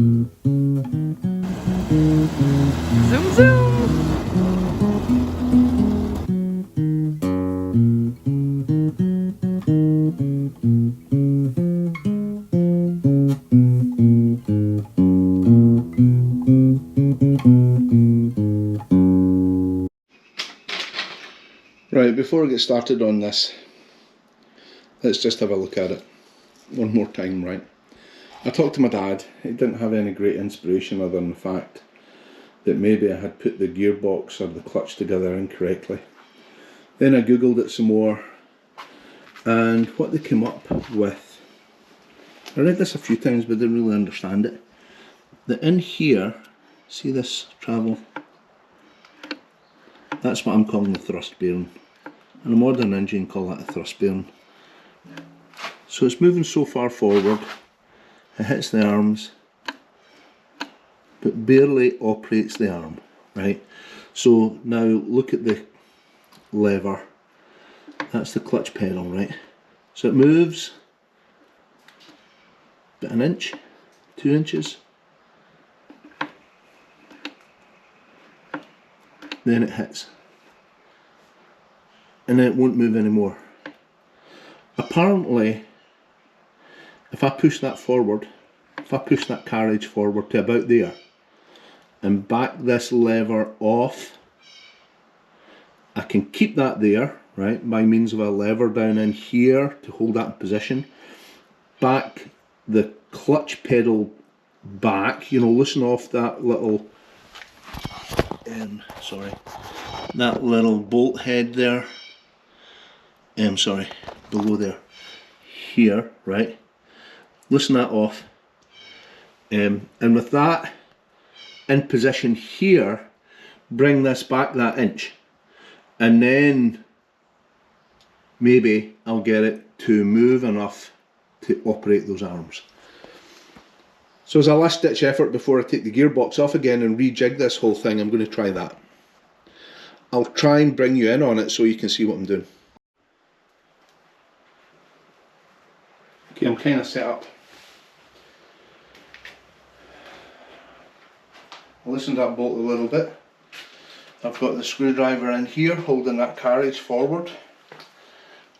Zoom zoom! Right, before I get started on this, let's just have a look at it one more time, right? I talked to my dad. He didn't have any great inspiration other than the fact that maybe I had put the gearbox or the clutch together incorrectly. Then I googled it some more, and what they came up with, I read this a few times but didn't really understand it, that in here, see this travel? That's what I'm calling the thrust bearing. And a modern engine call that a thrust bearing. So it's moving so far forward, it hits the arms, but barely operates the arm, right? So now look at the lever, that's the clutch pedal, right? So it moves about an inch, 2 inches, then it hits, and then it won't move anymore. Apparently, if I push that forward, if I push that carriage forward to about there and back this lever off, I can keep that there, right, by means of a lever down in here to hold that in position, back the clutch pedal back, you know, loosen off that little that little bolt head there, below there, here, right, loosen that off, and with that in position here, bring this back that inch, and then maybe I'll get it to move enough to operate those arms. So as a last ditch effort before I take the gearbox off again and rejig this whole thing, I'm going to try that. I'll try and bring you in on it so you can see what I'm doing. Okay, I'm kind of set up. I'll loosen that bolt a little bit. I've got the screwdriver in here holding that carriage forward,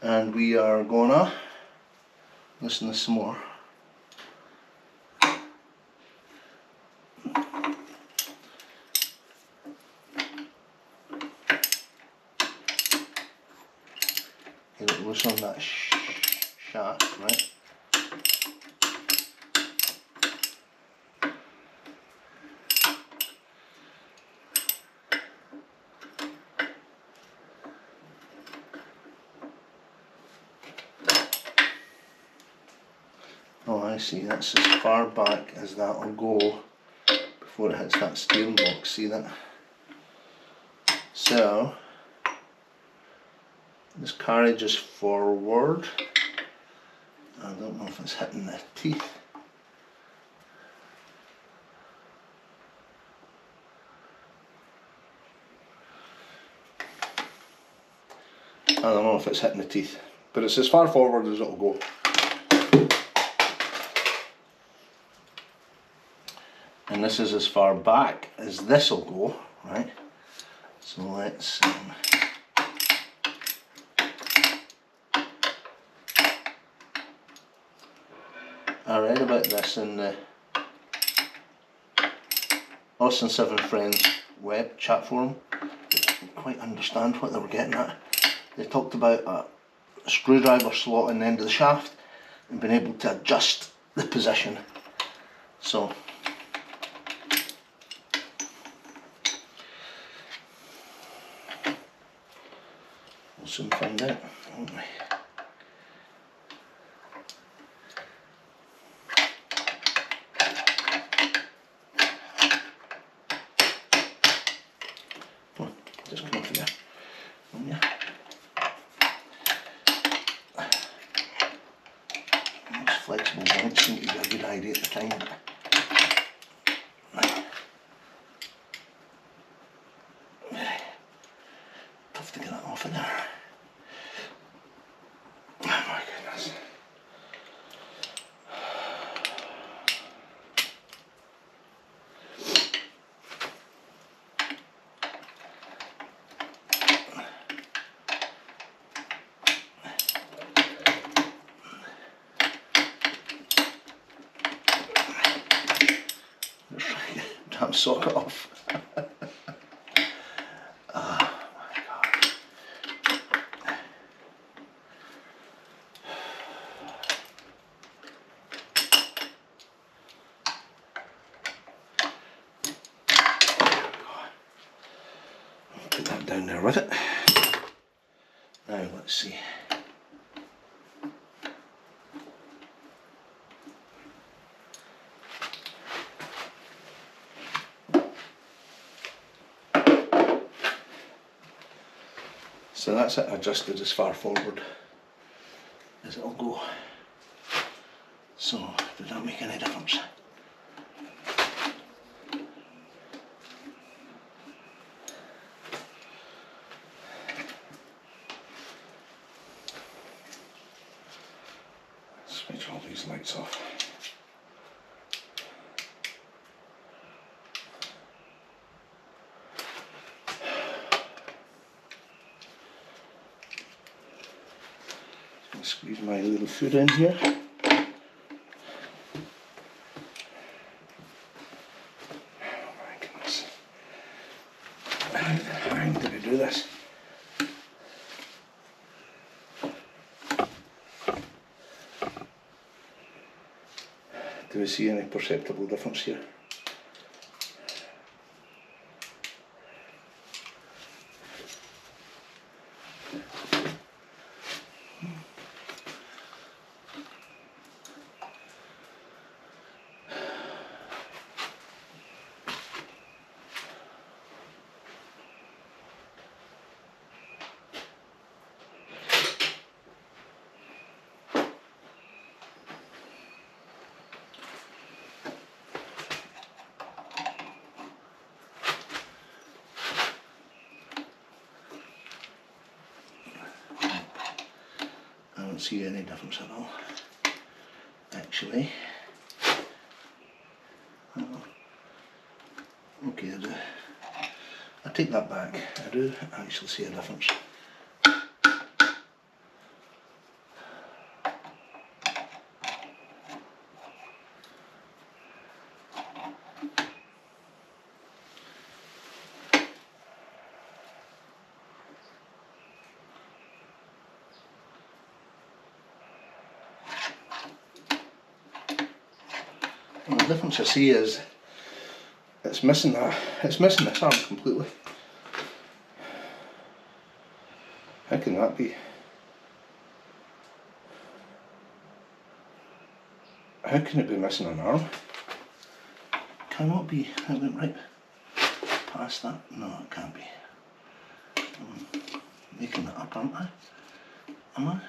and we are gonna loosen this some more. Get it loose on that shaft, right? Oh, I see, that's as far back as that will go before it hits that steering box, see that? So, this carriage is forward. I don't know if it's hitting the teeth. I don't know if it's hitting the teeth, but it's as far forward as it'll go. And this is as far back as this will go, right? So let's I read about this in the Austin 7 Friends web chat forum. I didn't quite understand what they were getting at. They talked about a screwdriver slot in the end of the shaft and being able to adjust the position. So we'll soon find out, won't we? Just come off there. Yeah. Those flexible joints seem to be a good idea at the time. Tough to get that off of there. Oh my goodness. damn socket off. Oh my God. Put that down there with it. Now let's see. So that's it, adjusted as far forward as it'll go. So, did that make any difference? Switch all these lights off. Squeeze my little foot in here. Oh my goodness. How did I do this? Do we see any perceptible difference here? I don't see any difference at all, actually. Okay, I take that back. I do actually see a difference. And the difference I see is it's missing this arm completely. How can that be? How can it be missing an arm? Cannot be. I went right past that. No, it can't be. I'm making it up, aren't I? Am I?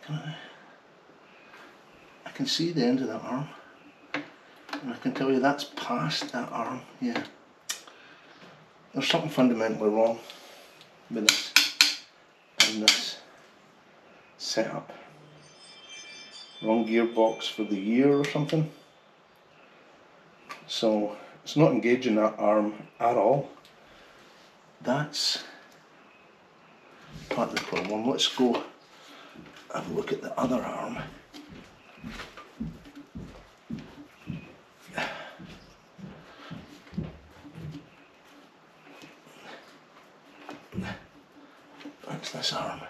Can I can see the end of that arm. And I can tell you that's past that arm, yeah. There's something fundamentally wrong with this and this setup. Wrong gearbox for the year or something. So it's not engaging that arm at all. That's part of the problem. Let's go have a look at the other arm. That's this arm.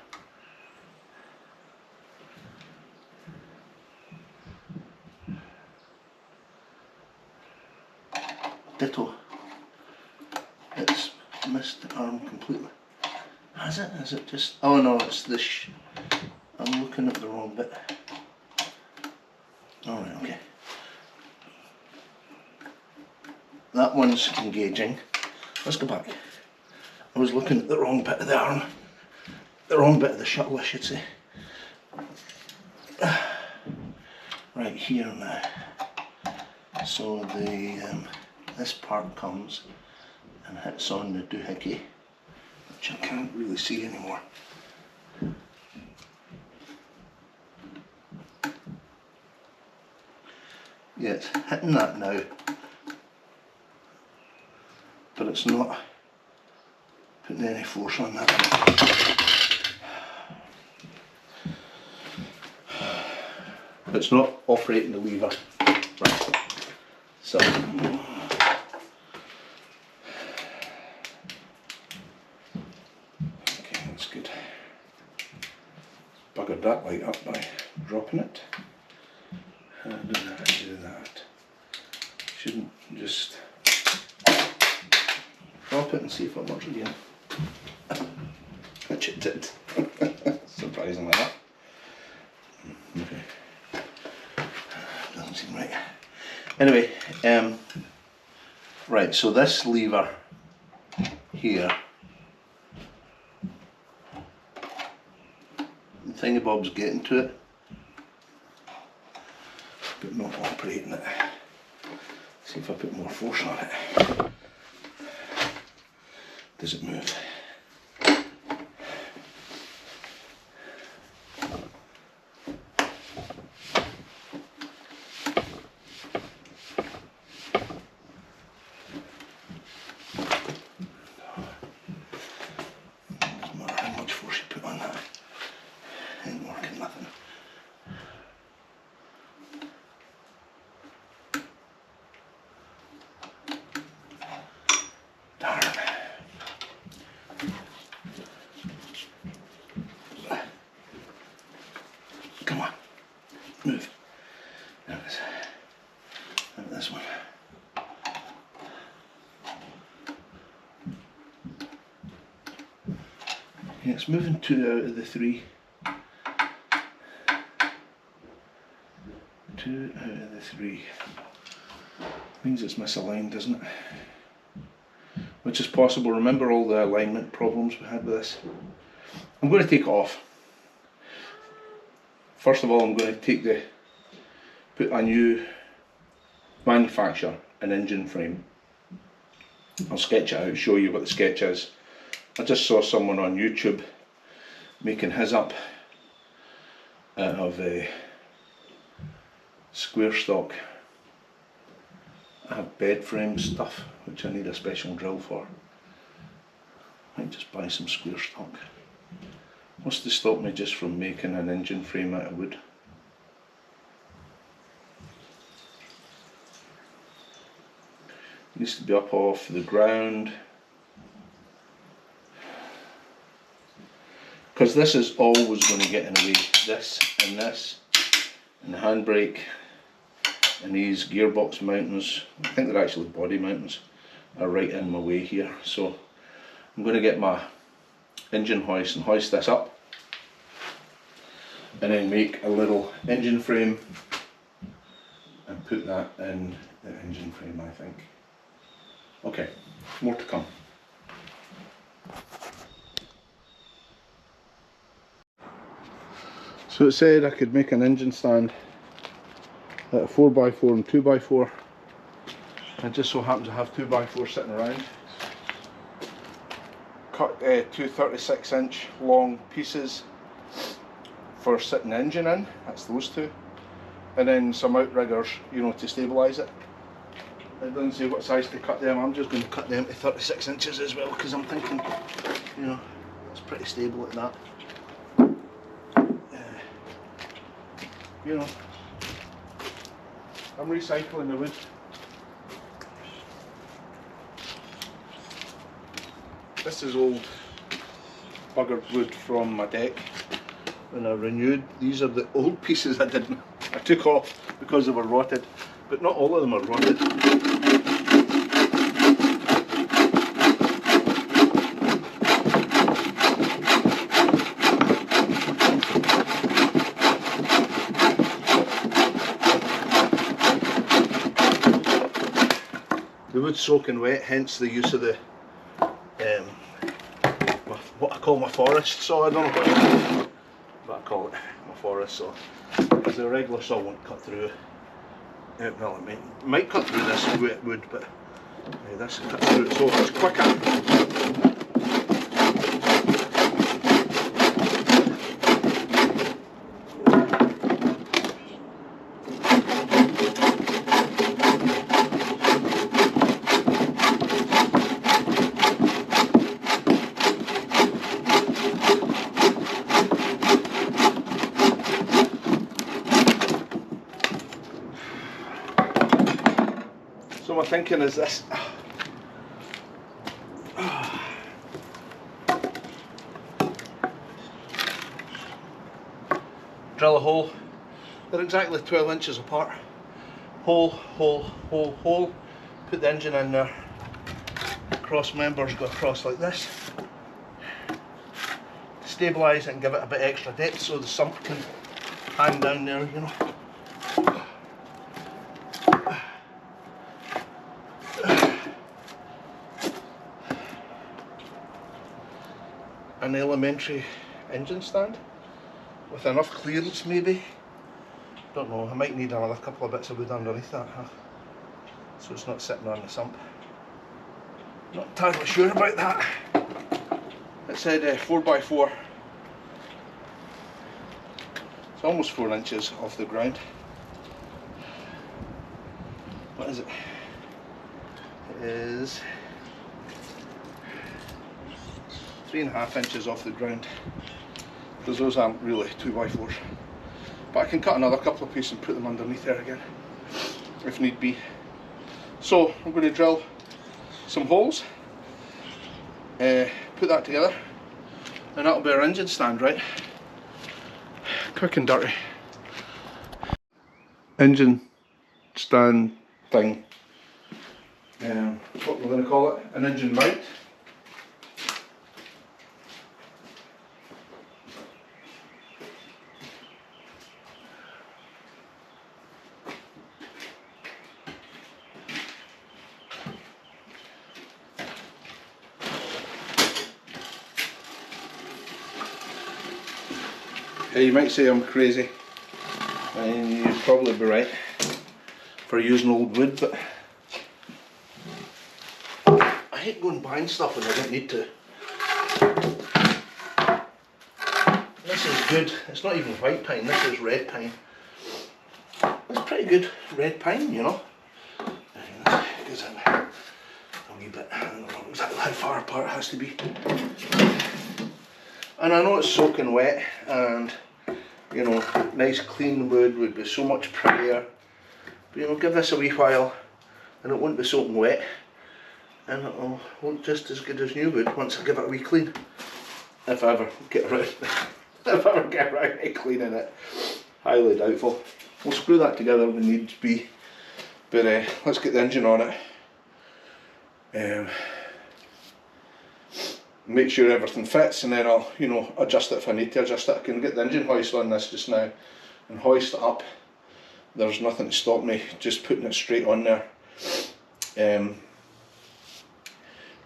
Ditto. It's missed the arm completely. Has it? Is it just... Oh no, it's this... I'm looking at the wrong bit. Alright, okay. That one's engaging. Let's go back. I was looking at the wrong bit of the arm. The wrong bit of the shuttle, I should say. Right here now. So the this part comes and hits on the doohickey, which I can't really see anymore. Yeah, it's hitting that now, but it's not putting any force on that. It's not operating the lever. Right. So okay, that's good. Buggered that light up by dropping it. How do I do that? Shouldn't just drop it and see if it works again. Which it did. Surprisingly that. Okay. Doesn't seem right. Anyway, right, so this lever here, the thingy bob's getting to it, but not operating it. See if I put more force on it. Does it move? Doesn't matter how much force you put on that. Ain't working nothing. Darn. Come on, move. There it is. And this one. Yeah, it's moving 2 out of the 3. 2 out of the 3. Means it's misaligned, doesn't it? Which is possible. Remember all the alignment problems we had with this? I'm going to take it off. First of all, I'm going to put a new manufacture, an engine frame. I'll sketch it out, show you what the sketch is. I just saw someone on YouTube making his up out of square stock. I have bed frame stuff which I need a special drill for. I might just buy some square stock. What's to stop me just from making an engine frame out of wood? It needs to be up off the ground. Because this is always going to get in the way. This, and the handbrake, and these gearbox mountings, I think they're actually body mountings, are right in my way here. So I'm going to get my engine hoist and hoist this up, and then make a little engine frame and put that in the engine frame, I think. Okay, more to come. So it said I could make an engine stand at a 4x4 and 2x4. I just so happen to have 2x4 sitting around. Cut 2 36-inch long pieces for sitting the engine in, that's those two. And then some outriggers, you know, to stabilise it. It doesn't say what size to cut them, I'm just going to cut them to 36 inches as well, because I'm thinking, you know, it's pretty stable at that. You know, I'm recycling the wood. This is old buggered wood from my deck when I renewed. These are the old pieces I took off because they were rotted, but not all of them are rotted. The wood's soaking wet, hence the use of the what I call my forest saw. I don't know what I call it, my forest saw, because the regular saw won't cut through. Well, it might cut through this wet wood, but this cuts through it, so it's quicker. So my thinking is this. Drill a hole. They're exactly 12 inches apart. Hole, hole, hole, hole. Put the engine in there. Cross members go across like this. Stabilise it and give it a bit extra depth so the sump can hang down there, you know. An elementary engine stand with enough clearance maybe. Don't know, I might need another couple of bits of wood underneath that, so it's not sitting on the sump. Not entirely sure about that. It said 4x4. It's almost 4 inches off the ground. What is it? It is 3.5 inches off the ground, because those aren't really 2x4s. But I can cut another couple of pieces and put them underneath there again, if need be. So I'm going to drill some holes, put that together, and that'll be our engine stand, right? Quick and dirty. Engine stand thing. What we're going to call it, an engine mount. You might say I'm crazy, and you'd probably be right for using old wood, but I hate going buying stuff when I don't need to. This is good. It's not even white pine, this is red pine. It's pretty good red pine, you know. It goes in a wee bit. I don't know exactly how far apart it has to be. And I know it's soaking wet, and you know, nice clean wood would be so much prettier. But you know, give this a wee while and it won't be soaking wet, and it'll look just as good as new wood once I give it a wee clean. If I ever get around to cleaning it. Highly doubtful. We'll screw that together when needs be. But let's get the engine on it. Make sure everything fits, and then I'll, you know, adjust it if I need to adjust it. I can get the engine hoist on this just now and hoist it up. There's nothing to stop me just putting it straight on there.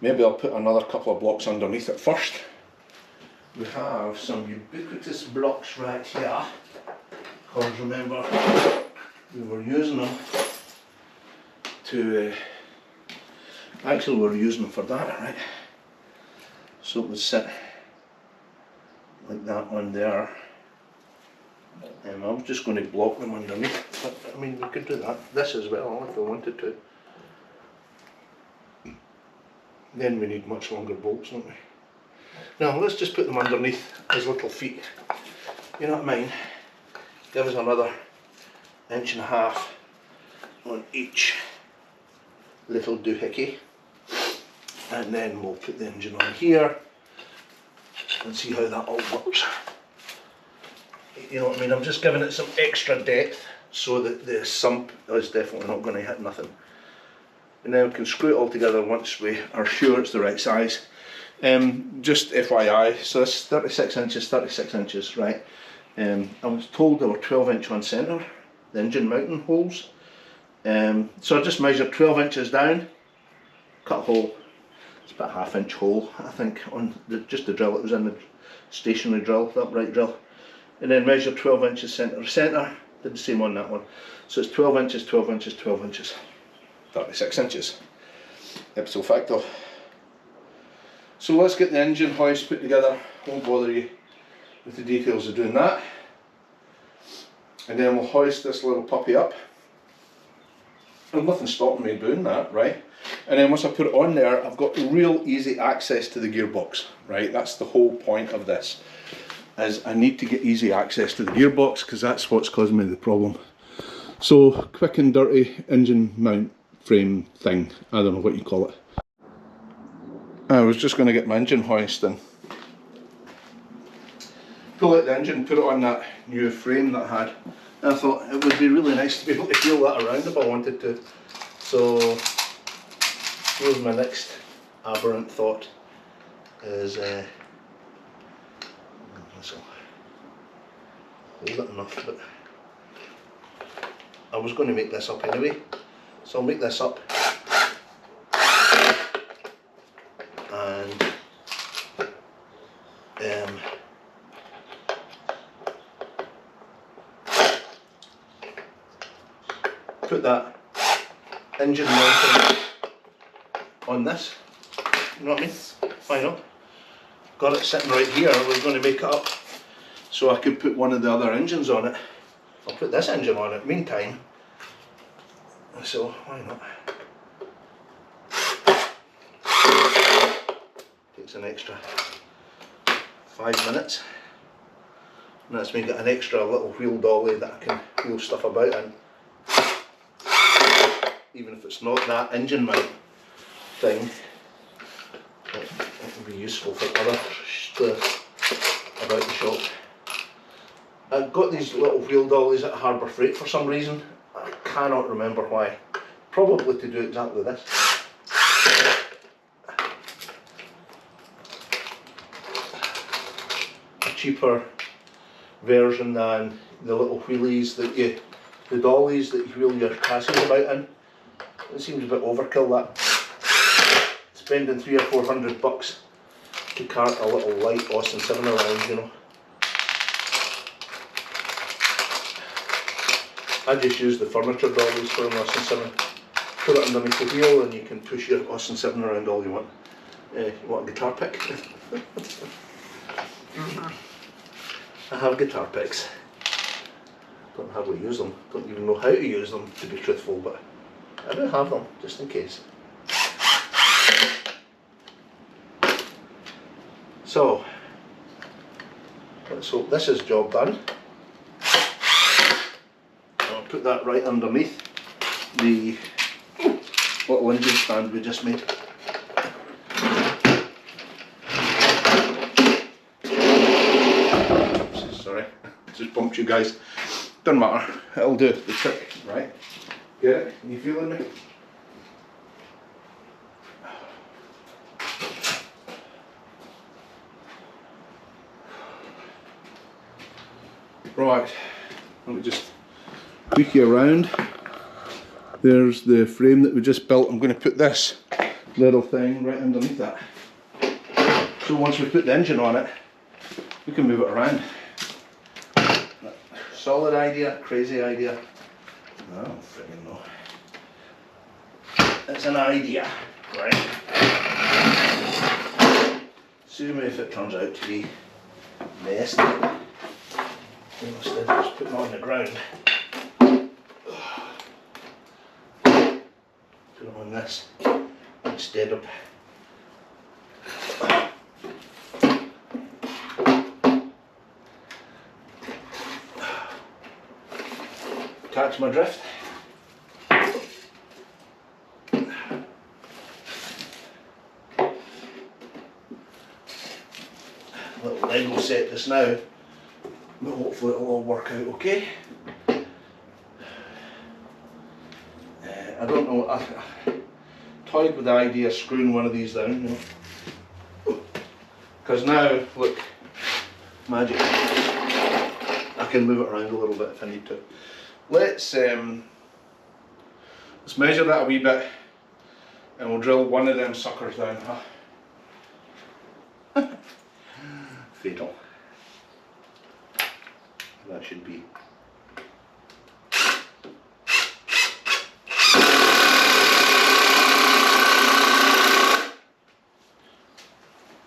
Maybe I'll put another couple of blocks underneath it first. We have some ubiquitous blocks right here, because remember we were using them to actually we were using them for that, right? So it would sit like that on there. I'm just going to block them underneath, but I mean we could do that. This as well if we wanted to. Then we need much longer bolts, don't we? Now let's just put them underneath as little feet. You know what I mean? Give us another 1.5 inches on each little doohickey. And then we'll put the engine on here and see how that all works. You know what I mean? I'm just giving it some extra depth so that the sump is definitely not going to hit nothing. And then we can screw it all together once we are sure it's the right size. Just FYI, so this is 36 inches, right? I was told they were 12 inch on centre, the engine mounting holes. So I just measured 12 inches down, cut a hole. It's about a 1/2 inch hole, I think, on just the drill. It was in the stationary drill, the upright drill. And then measured 12 inches centre to centre, did the same on that one. So it's 12 inches, 12 inches, 12 inches. 36 inches, ipso facto. So let's get the engine hoist put together. Won't bother you with the details of doing that. And then we'll hoist this little puppy up. There's nothing stopping me doing that, right? And then once I put it on there, I've got real easy access to the gearbox, right? That's the whole point of this, is I need to get easy access to the gearbox, because that's what's causing me the problem. So, quick and dirty engine mount frame thing. I don't know what you call it. I was just going to get my engine hoist and pull out the engine, put it on that new frame that I had. And I thought it would be really nice to be able to feel that around if I wanted to. So here's my next aberrant thought is this will hold it enough, but I was going to make this up anyway, so I'll make this up and put that engine mounting on this, you know what I mean? Why not? Got it sitting right here. I was going to make it up so I could put one of the other engines on it. I'll put this engine on it meantime, so why not? Takes an extra 5 minutes, and that's me get an extra little wheel dolly that I can wheel stuff about in, even if it's not that engine mount thing. It will be useful for other stuff about the shop. I've got these little wheel dollies at Harbour Freight for some reason. I cannot remember why. Probably to do exactly this. A cheaper version than the little wheelies that you, the dollies that you wheel your chassis about in. It seems a bit overkill, that. Spending $300 or $400 to cart a little light Austin 7 around, you know. I just use the furniture dollies for an Austin 7. Put it underneath the wheel and you can push your Austin 7 around all you want. You want a guitar pick? I have guitar picks. Don't hardly use them. Don't even know how to use them, to be truthful, but I do have them, just in case. So, let's hope this is job done. I'll put that right underneath the little engine stand we just made. Oops, sorry, just bumped you guys. Doesn't matter, it'll do the trick, right? Get it? Are you feeling me? Right, let me just tweak you around. There's the frame that we just built. I'm going to put this little thing right underneath that. So once we put the engine on it, we can move it around. Solid idea, crazy idea? I don't friggin' know. It's an idea, right? Sue me if it turns out to be messed up. Instead of just putting it on the ground, put it on this instead of catch my drift. Little Lego set just now. But hopefully it'll all work out okay. I don't know, I toyed with the idea of screwing one of these down, you know. Because now, look, magic. I can move it around a little bit if I need to. Let's measure that a wee bit and we'll drill one of them suckers down. Huh? Fatal. That should be.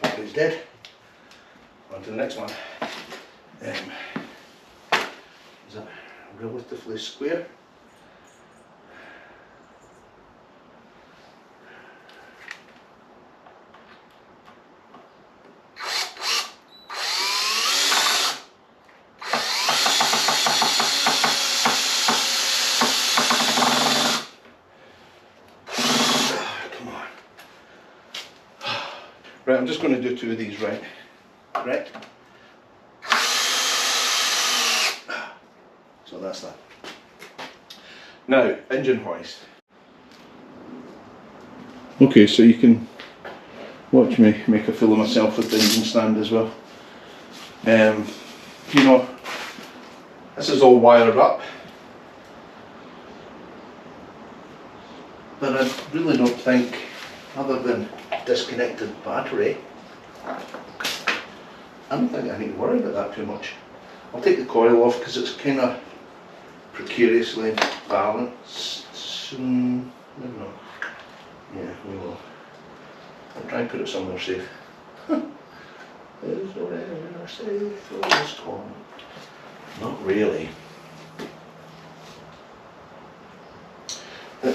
Battery's dead. On to the next one. Is that relatively square? Right, I'm just going to do 2 of these, right? Right. So that's that. Now, engine hoist. Okay, so you can watch me make a fool of myself with the engine stand as well. You know, this is all wired up, but I really don't think, other than disconnected battery, I don't think I need to worry about that too much. I'll take the coil off because it's kind of precariously balanced. I don't know. Yeah, we will. I'll try and put it somewhere safe. Is there safe for this corner? Not really.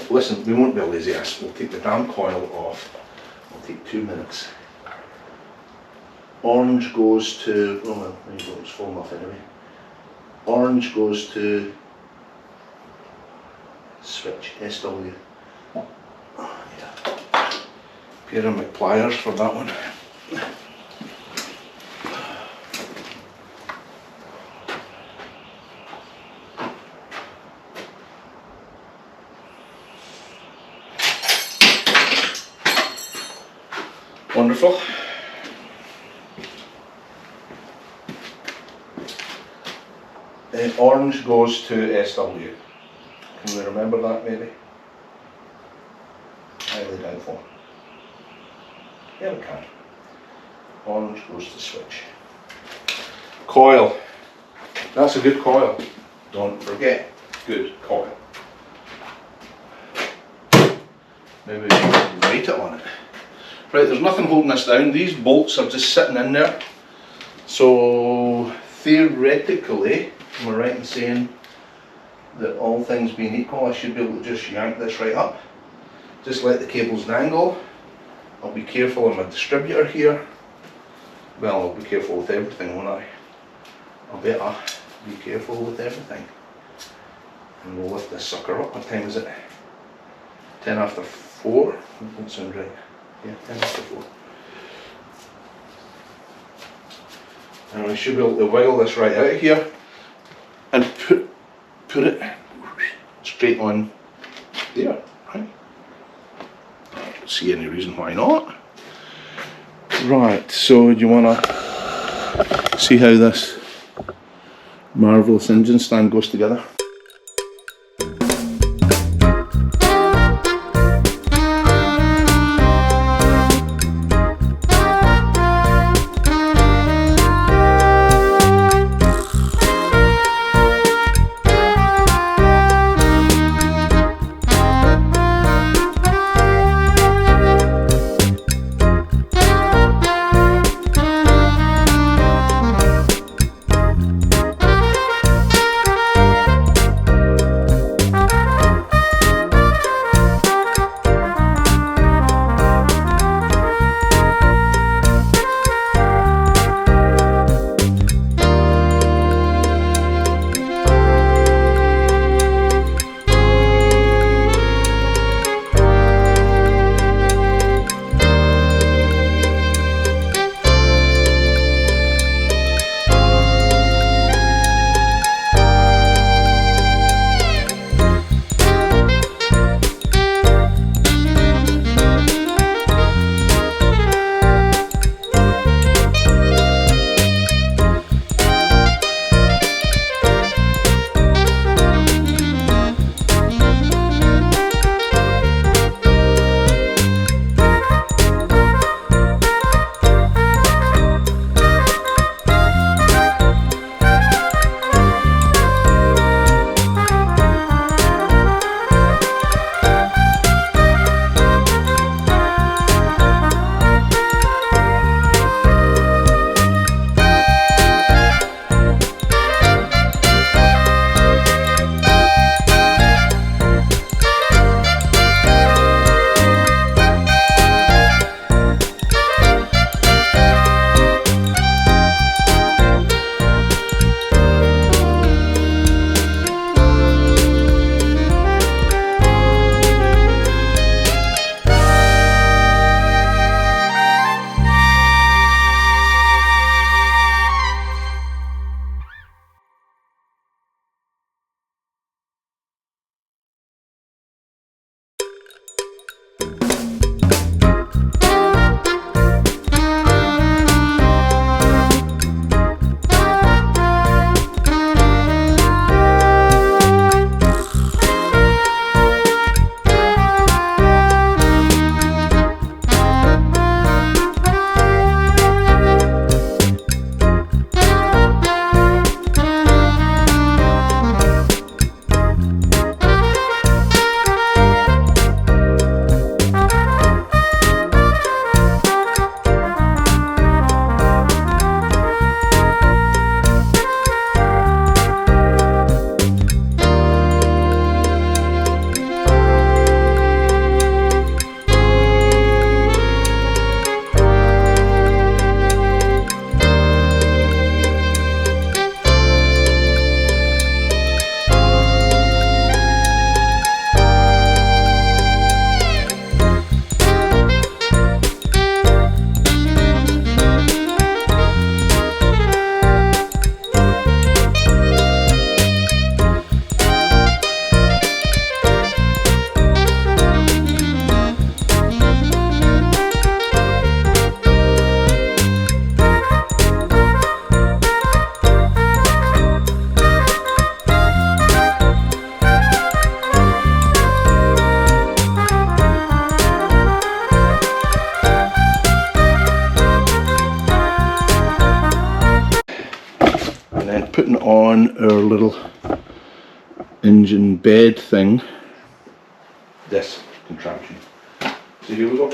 Listen, we won't be a lazy ass. We'll take the damn coil off. It'll take 2 minutes. Orange goes to, oh well, there you go, it's falling off anyway. Orange goes to switch, SW. Oh, yeah. Pair of McPliers for that one. Wonderful. Orange goes to SW. Can we remember that maybe? Highly doubtful. Yeah, we can. Orange goes to switch. Coil. That's a good coil. Don't forget. Good coil. Maybe we can rate it on it. Right, there's nothing holding this down. These bolts are just sitting in there. So theoretically, am I right in saying that all things being equal, I should be able to just yank this right up. Just let the cables dangle. I'll be careful on my distributor here. Well, I'll be careful with everything, won't I? I'll better be careful with everything. And we'll lift this sucker up. What time is it? 10 after 4? That doesn't sound right. Yeah, 10 after 4. And I should be able to wiggle this right out of here and put it straight on there, right? I don't see any reason why not. Right, so do you want to see how this marvellous engine stand goes together? on our little engine bed thing, this contraption. So here we go.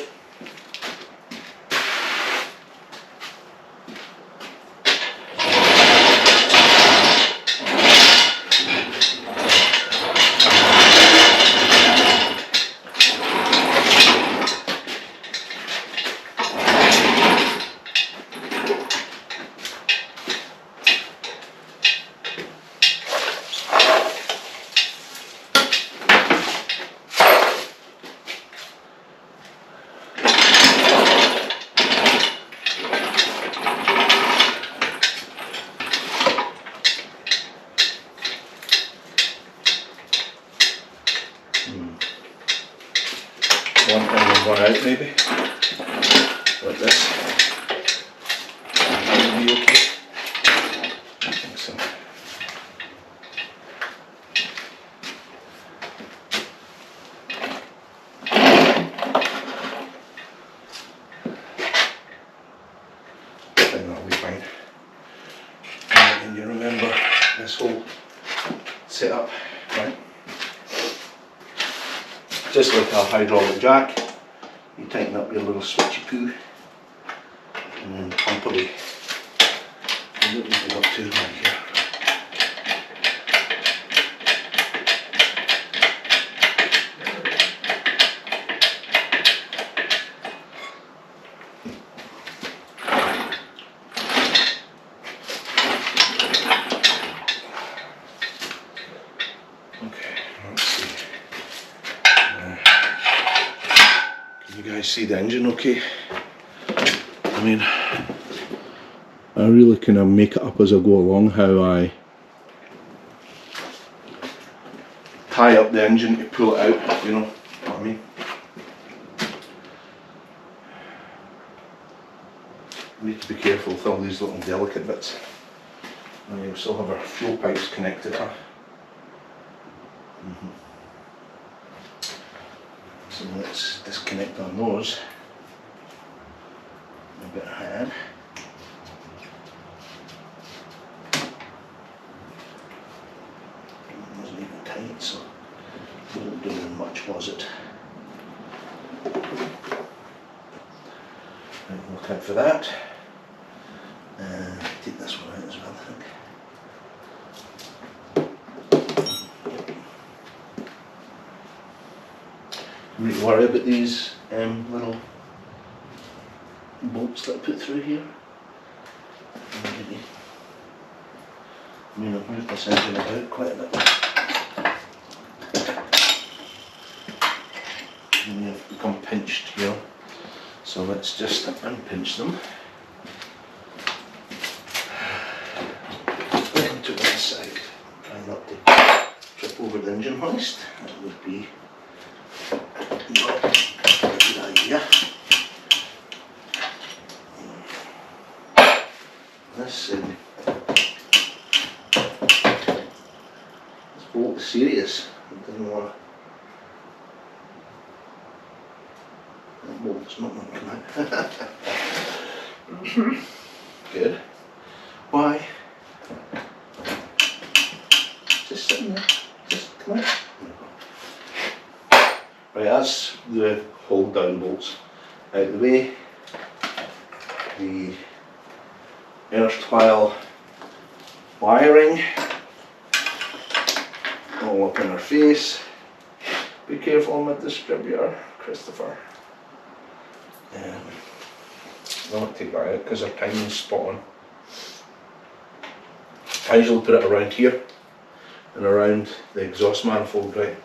One in and one out maybe, like this. That would be okay. I think so. I think that'll be fine. And then you remember this whole setup, right? Just like a hydraulic jack, you tighten up your little switchy poo and then pump away. You don't need to go too right here. You guys see the engine okay? I mean, I really kind of make it up as I go along how I tie up the engine to pull it out, you know what I mean? We need to be careful with all these little delicate bits. And we still have our fuel pipes connected up. So let's disconnect our nose a bit ahead. It wasn't even tight, so it wasn't doing much, was it? Right, look out for that. And take this one out as well, I think. You need to worry about these little bolts that I put through here. I mean, I've moved this engine about quite a bit. And they've become pinched here. So let's just unpinch them. Then to one side. Try not to trip over the engine hoist. That would be not a good idea. This bolt is serious. It doesn't want to. That bolt's not going to come out. Good. Why? Just sitting there. Just come out. Right, that's the hold down bolts out of the way. The erstwhile wiring all up in our face. Be careful, I'm a distributor, Christopher. I won't take that out because our timing's spot on. I usually put it around here and around the exhaust manifold, right?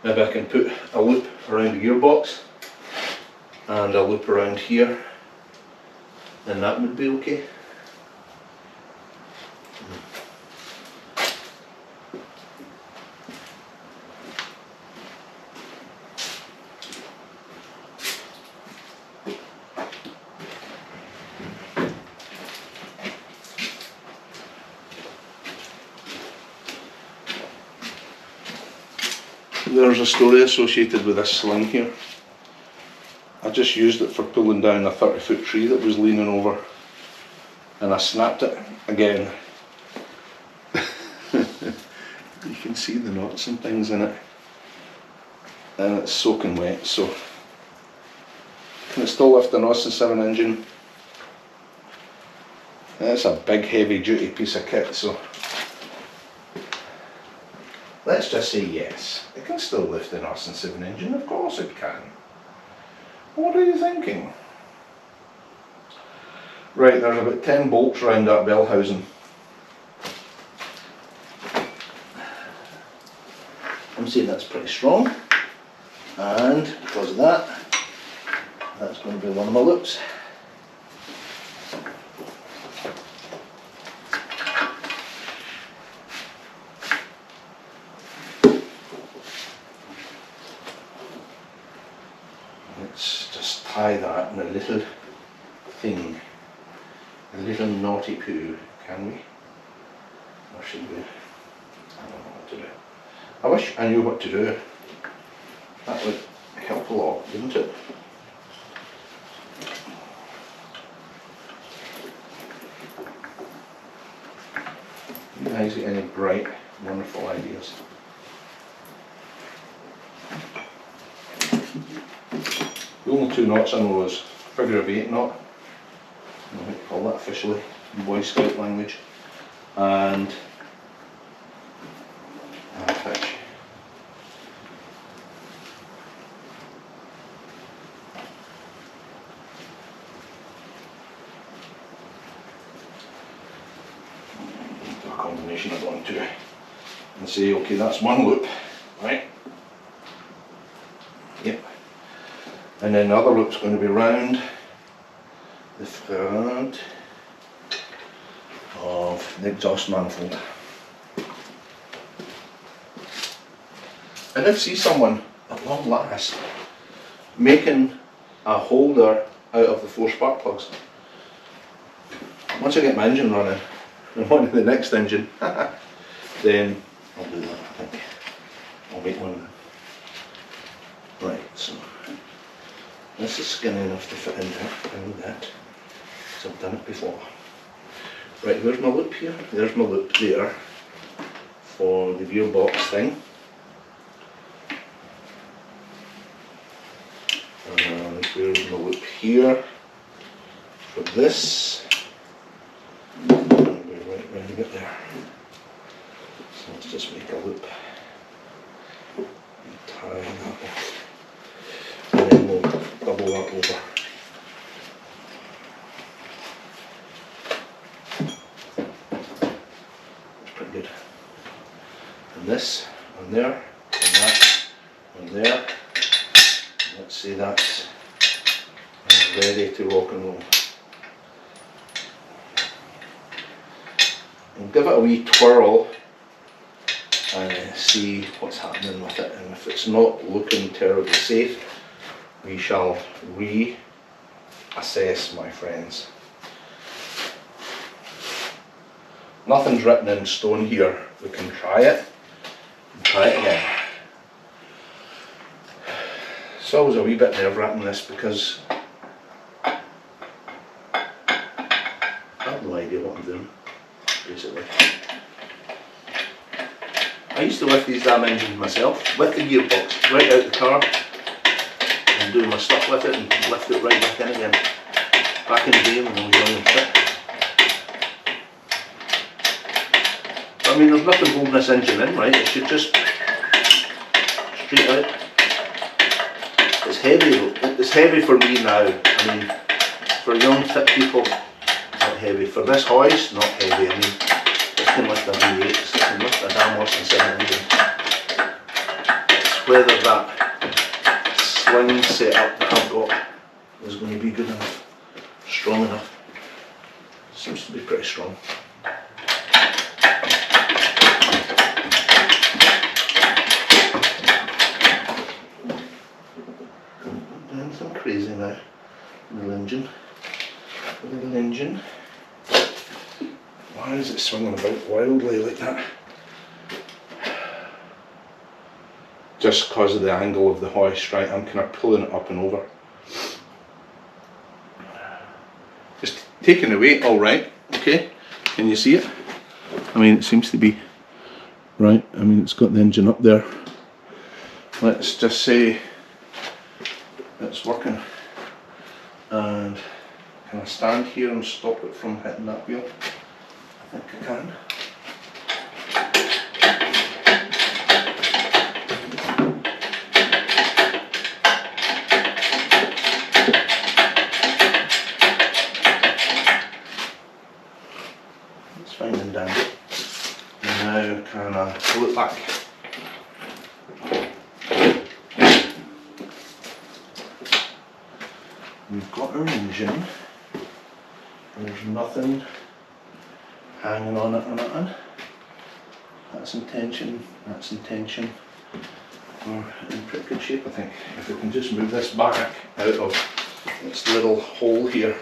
Maybe I can put a loop around the gearbox and a loop around here, and that would be okay. There's a story associated with this sling here. I I just used it for pulling down a 30-foot tree that was leaning over, and I snapped it again. You can see the knots and things in it, and it's soaking wet, so can it still lift an Austin 7 engine? It's a big heavy duty piece of kit, so let's just say yes, it can still lift an Austin 7 engine, of course it can. What are you thinking? Right, there's about 10 bolts around that bell housing. I'm saying that's pretty strong, and because of that, that's going to be one of my loops. Let's just tie that in a little thing, a little naughty poo, can we? Or should we? I don't know what to do. I wish I knew what to do. That would help a lot, wouldn't it? You guys get any bright, wonderful ideas? The only two knots I know is figure of 8 knot, I don't know what you call that officially in Boy Scout language, and a hitch. Do a combination of 1 and 2 and say, okay, that's one loop, right? Yep. And then the other loop's going to be round the front of the exhaust manifold. I did see someone at long last making a holder out of the 4 spark plugs. Once I get my engine running and one of the next engine, then I'll do that, I think. I'll make one. Right, so this is skinny enough to fit in there, I know that, because I've done it before. Right, where's my loop here? There's my loop there for the gearbox thing. And where's my loop here for this? And we're right round about there. So let's just make a loop and tie that off. And then we'll double that over. That's pretty good. And this, and there, and that, and there. Let's see that's ready to rock and roll. And give it a wee twirl and see what's happening with it, and if it's not looking terribly safe, we shall reassess, my friends. Nothing's written in stone here. We can try it and try it again. It's always a wee bit nerve-wracking this, because I have no idea what I'm doing, basically. I used to lift these damn engines myself, with the gearbox, right out the car, and do my stuff with it, and lift it right back in again. Back in the day when I was young and fit. I mean, there's nothing holding this engine in, right? It should just straight out. It's heavy though. It's heavy for me now. I mean, for young fit people, not heavy. For this hoist, not heavy. I mean, this can lift a V8, this can lift a damn Austin 7 engine. It's whether that swing setup that I've got is going to be good enough, strong enough. Seems to be pretty strong. Anything crazy now. Little engine. Little engine. Why is it swinging about wildly like that? Just because of the angle of the hoist, right? I'm kind of pulling it up and over. taken away all right. Okay, can you see it? I mean, it seems to be right. I mean, it's got the engine up there. Let's just say it's working. And can I stand here and stop it from hitting that wheel? I think I can. It's fine and dandy. Now can I pull it back? We've got our engine. There's nothing hanging on it or nothing. That's in tension, that's in tension. We're in pretty good shape, I think. If we can just move this back out of its little hole here.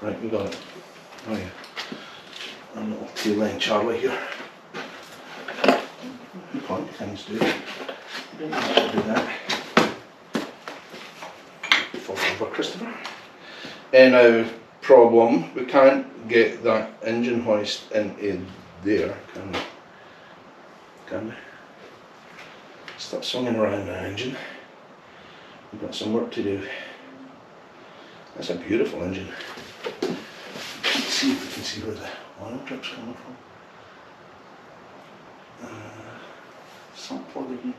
Right, we got it. Oh yeah. A little tail end Charlie here. Plenty of things to do. You don't have to do that. Fall over, Christopher. Now, problem, we can't get that engine hoist into there, can we? Can we? Stop swinging around the engine. We've got some work to do. That's a beautiful engine. Let's see if we can see where the oil drip's coming from. Sump plug again.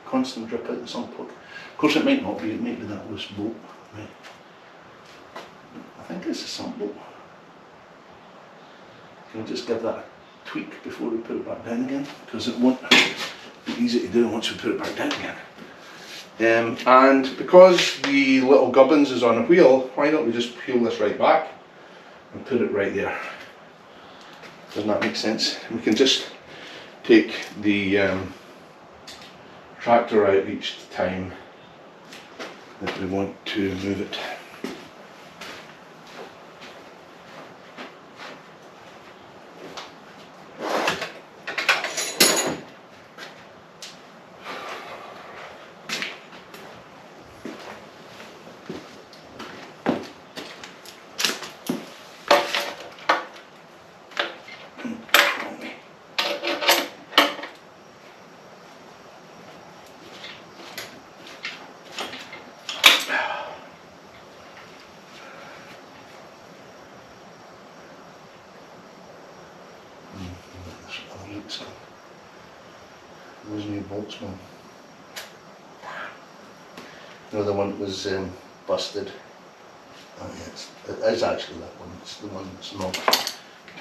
Constant drip out the sump plug. Of course it might not be, it might be that loose bolt. Right. I think it's a sump bolt. Can we just give that a tweak before we put it back down again? Because it won't be easy to do once we put it back down again. And because the little gubbins is on a wheel, why don't we just peel this right back and put it right there? Doesn't that make sense? We can just take the tractor out each time that we want to move it. Those new bolts, man. The other one was busted. Oh yeah, it is actually that one. It's the one that's not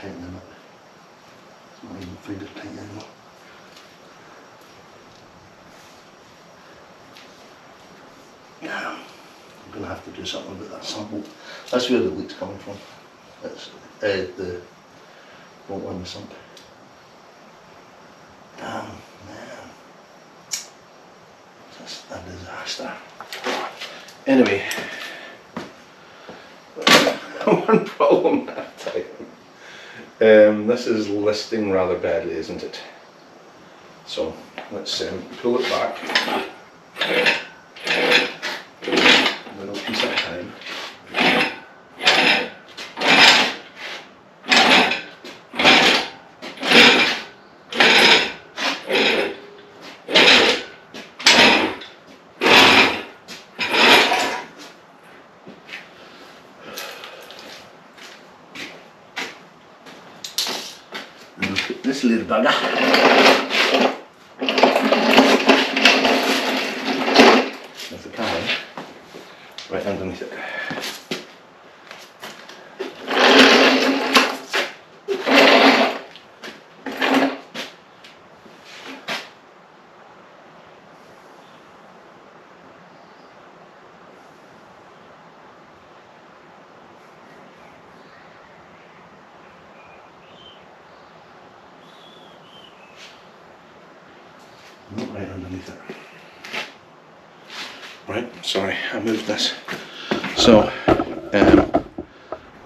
tightening it. It's not even finger tight anymore. Yeah, I'm going to have to do something about that sump bolt. That's where the leak's coming from. It's the bolt on the sump. Damn, man. Just a disaster. Anyway, one problem at a time. This is listing rather badly, isn't it? So let's pull it back. A little piece at a time. This little bugger with the can right underneath it. right underneath it. Right, sorry, I moved this. So,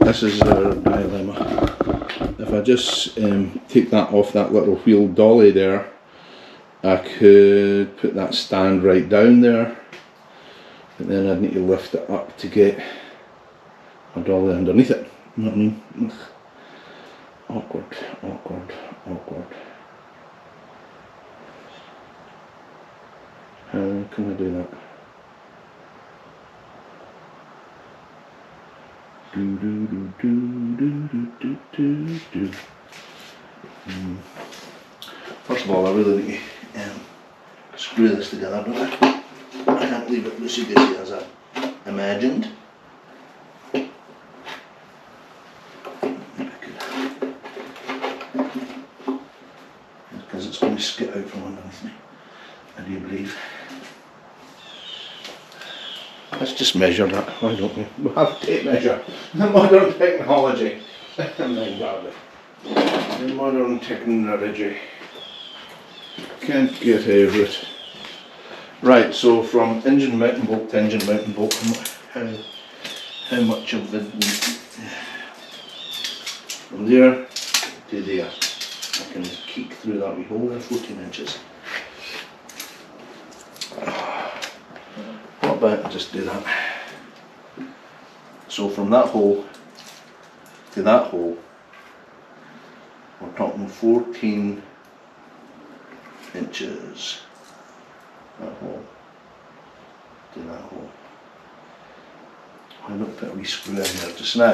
this is our dilemma. If I just take that off that little wheel dolly there, I could put that stand right down there, and then I'd need to lift it up to get a dolly underneath it. You know what I mean? Ugh. Awkward, awkward, awkward. How can I do that? Do do do do do do do do. First of all, I really need to screw this together, don't I? I can't leave it loosey-goosey as I imagined. Because it's going to skit out from underneath me, I do believe. Let's just measure that, why don't we? We'll have a tape measure. The modern technology. My God. The modern technology. Can't get over it. Right, so from engine mounting bolt to engine mounting bolt, how much of it from there to there? I can keek through that wee hole there, 14 inches. What about I just do that? So from that hole to that hole, we're talking 14 inches. That hole to that hole. I'm going to put a wee screw in there just now,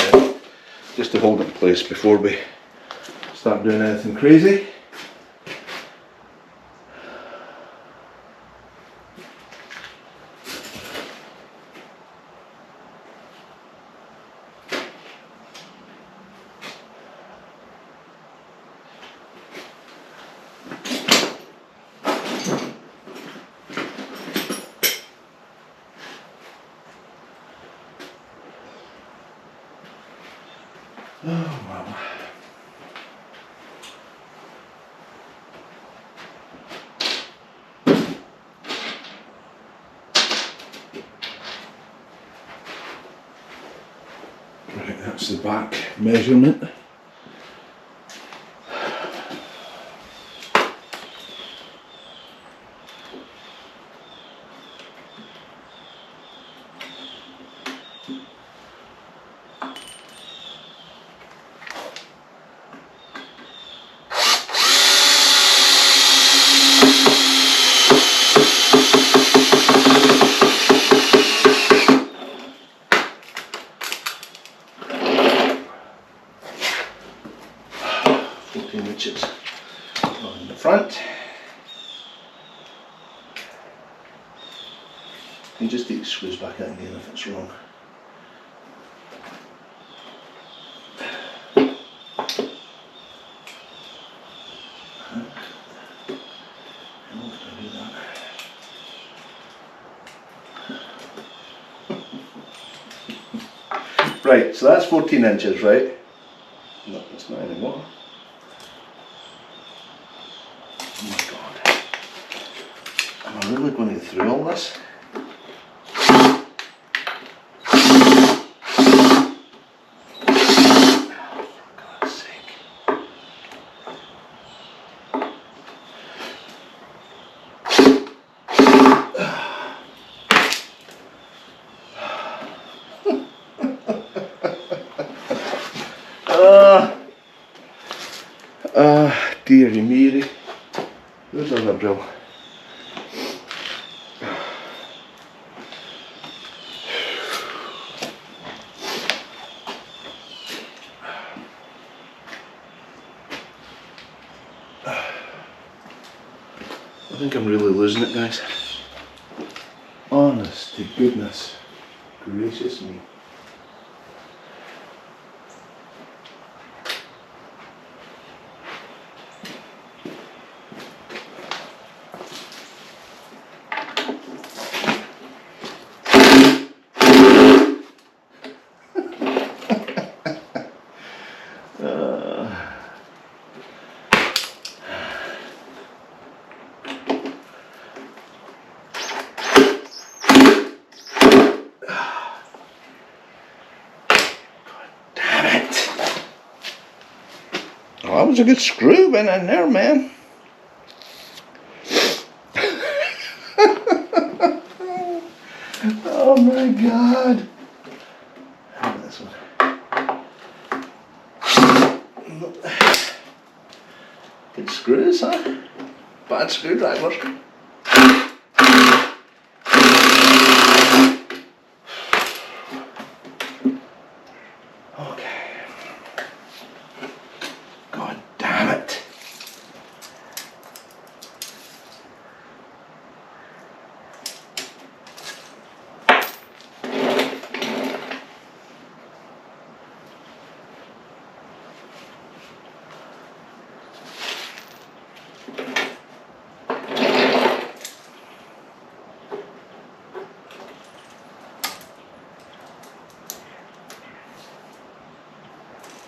just to hold it in place before we start doing anything crazy. Oh wow. Right, that's the back measurement. Inches on the front. You can just take the screws back out again if it's wrong. Right, so that's 14 inches, right? No, it's not anymore. Oh my God. Am I really going to go through all this? For God's sake. Dearie Mary. There's another drill. I think I'm really losing it, guys. Honest to goodness gracious me. that was a good screw went in there, man. Oh my god. How about this one? Good screws, huh? Bad screwdrivers. Okay. God damn it.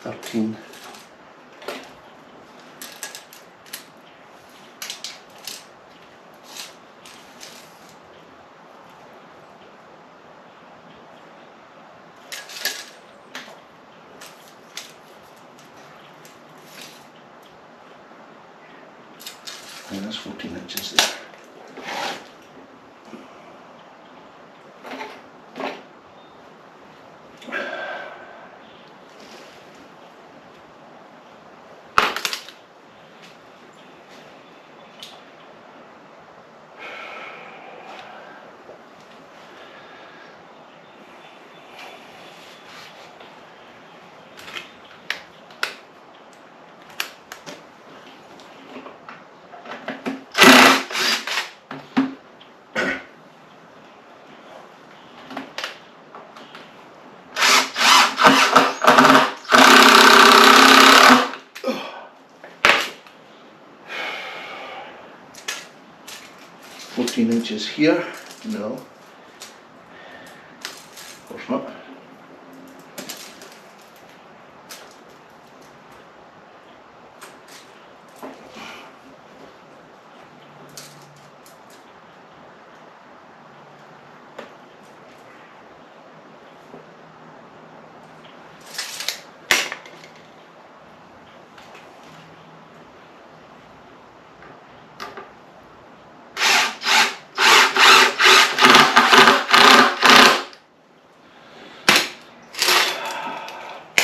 $13. And that's 14 inches there. Inches here, no, of course not.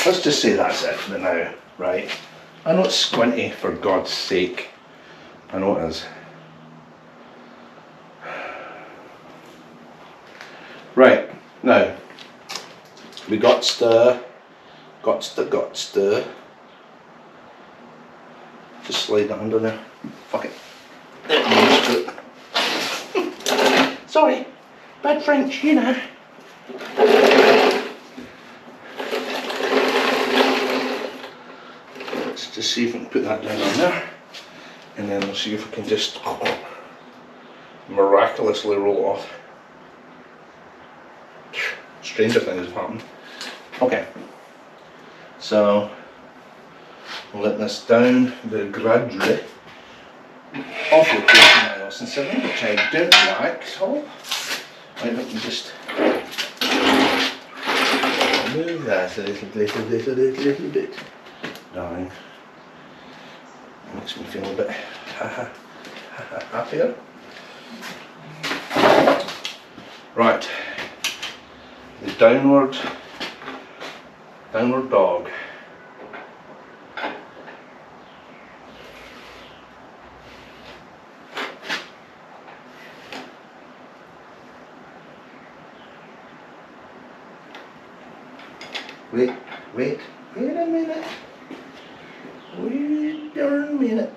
Let's just say that's it for now, right? I know it's squinty, for God's sake. I know it is. Right, now, we got to just slide that under there. Fuck it. Sorry, bad French, you know. Let's just see if we can put that down on there, and then we'll see if we can just miraculously roll it off. Stranger things have happened. Okay, so we'll let this down very gradually. Off your my Austin 7, which I don't like at all. Right, let me just move that a little bit down. Makes me feel a bit happier. Right, the downward dog. Wait a minute. Wait a darn minute.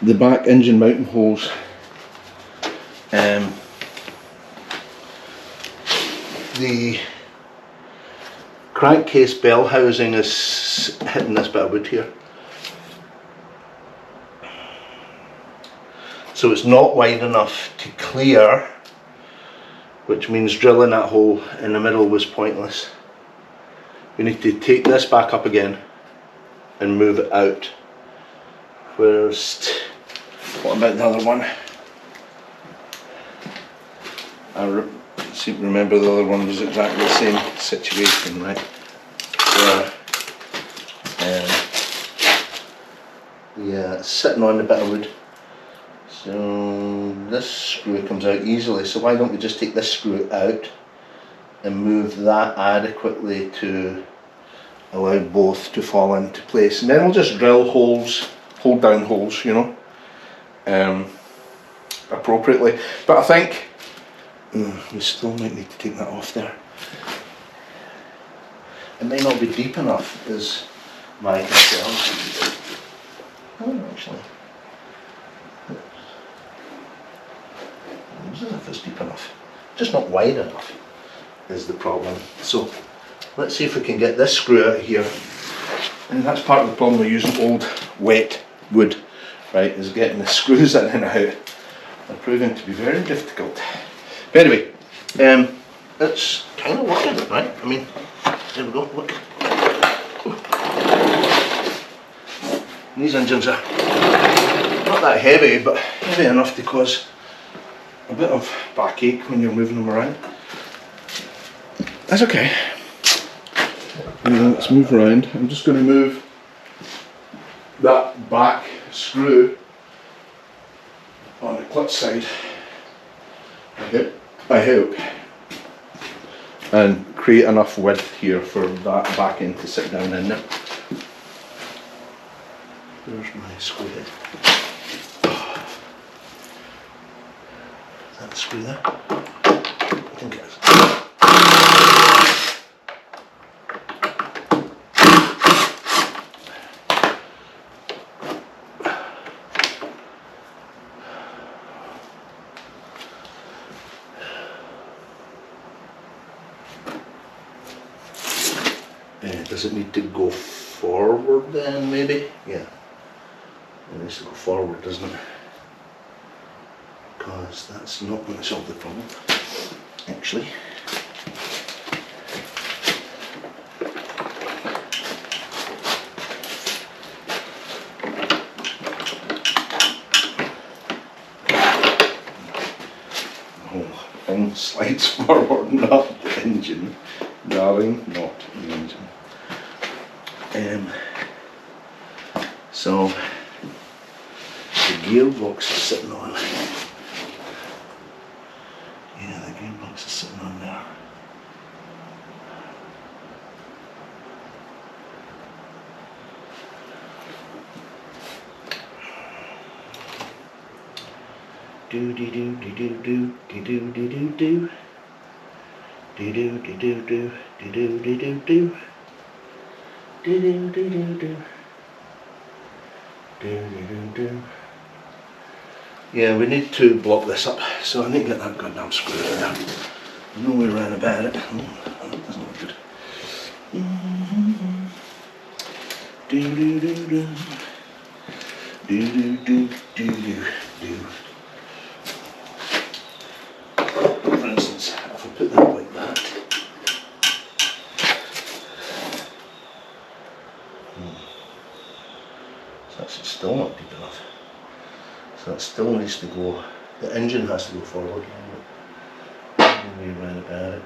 the back engine mounting holes. The crankcase bell housing is hitting this bit of wood here. So it's not wide enough to clear, which means drilling that hole in the middle was pointless. We need to take this back up again and move it out. First, what about the other one? I seem to remember the other one was exactly the same situation, right? Yeah, it's sitting on the bit of wood. So this screw comes out easily, so why don't we just take this screw out and move that adequately to allow both to fall into place, and then we'll just drill holes, hold down holes, you know, appropriately. But I think we still might need to take that off there. It may not be deep enough, is my concern. Oh, actually, it looks as if it's deep enough, just not wide enough is the problem. So let's see if we can get this screw out of here. And that's part of the problem with using old wet wood, right, is getting the screws in and out. They're proving to be very difficult. But anyway, it's kind of working, right? I mean, there we go, look. These engines are not that heavy, but heavy enough to cause a bit of backache when you're moving them around. That's okay. Let's move around. I'm just going to move that back screw on the clutch side, I hope, and create enough width here for that back end to sit down in there. There's my screw head. Is that the screw there? I think it is. Does it need to go forward then, maybe? Yeah. It needs to go forward, doesn't it? Because that's not going to solve the problem, actually. The whole thing slides forward, not the engine. Darling, not the engine. So the gearbox is sitting on. Yeah, the gearbox is sitting on there. Do do do do do do do do do do do. Do do do do do do do do do do. Do do do do do. Do do do do. Yeah, we need to block this up, so I need to get that goddamn screw out there. No way around about it. Oh, that doesn't look good. Do do do do. Do do do do do do. For instance, if I put that like that. So that's still not deep enough. So that still needs to go, the engine has to go forward. No way around about it.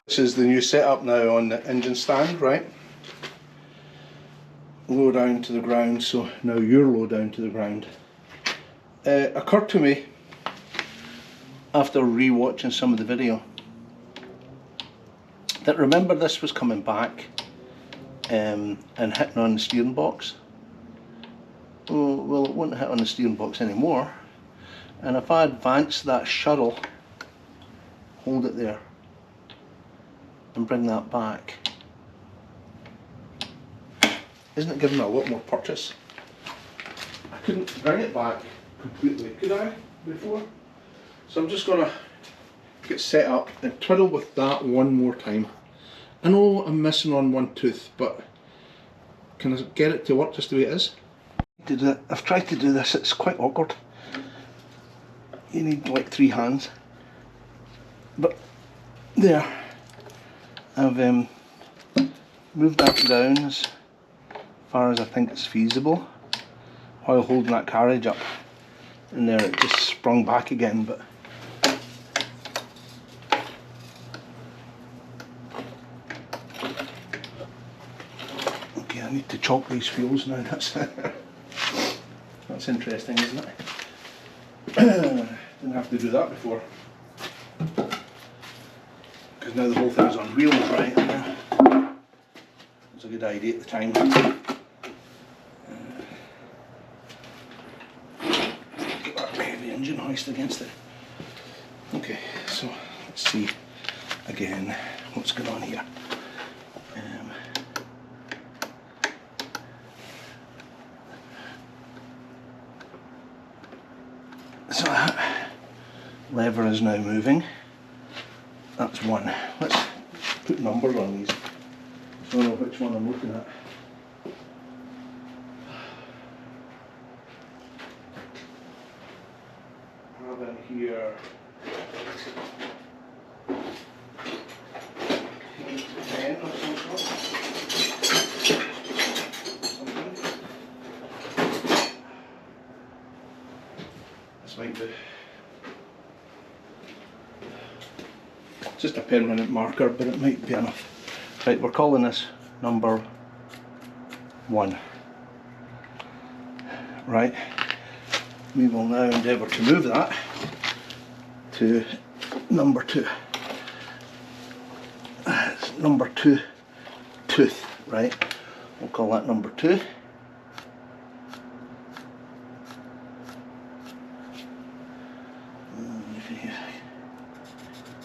This is the new setup now on the engine stand, right? Low down to the ground, so now you're low down to the ground. Occurred to me after re-watching some of the video that remember this was coming back and hitting on the steering box. Well, it won't hit on the steering box anymore, and if I advance that shuttle, hold it there and bring that back, isn't it giving me a lot more purchase? I couldn't bring it back completely, could I, before? So I'm just going to get set up and twiddle with that one more time. I know I'm missing on one tooth, but can I get it to work just the way it is? I've tried to do this, it's quite awkward. You need like 3 hands. But there, I've moved that down as far as I think it's feasible while holding that carriage up. And there it just sprung back again, but okay, I need to chalk these wheels now. That's interesting, isn't it? Didn't have to do that before, because now the whole thing's on wheels, right? It's a good idea at the time. Get that heavy engine hoist against it. Okay, so let's see again what's going on here. So that lever is now moving. That's one. Let's put numbers on these so I know which one I'm looking at. Have in here 10 or something. This might be just a permanent marker, but it might be enough. Right, we're calling this number 1. Right, we will now endeavour to move that to number 2. It's number 2 tooth, right? We'll call that number 2. If you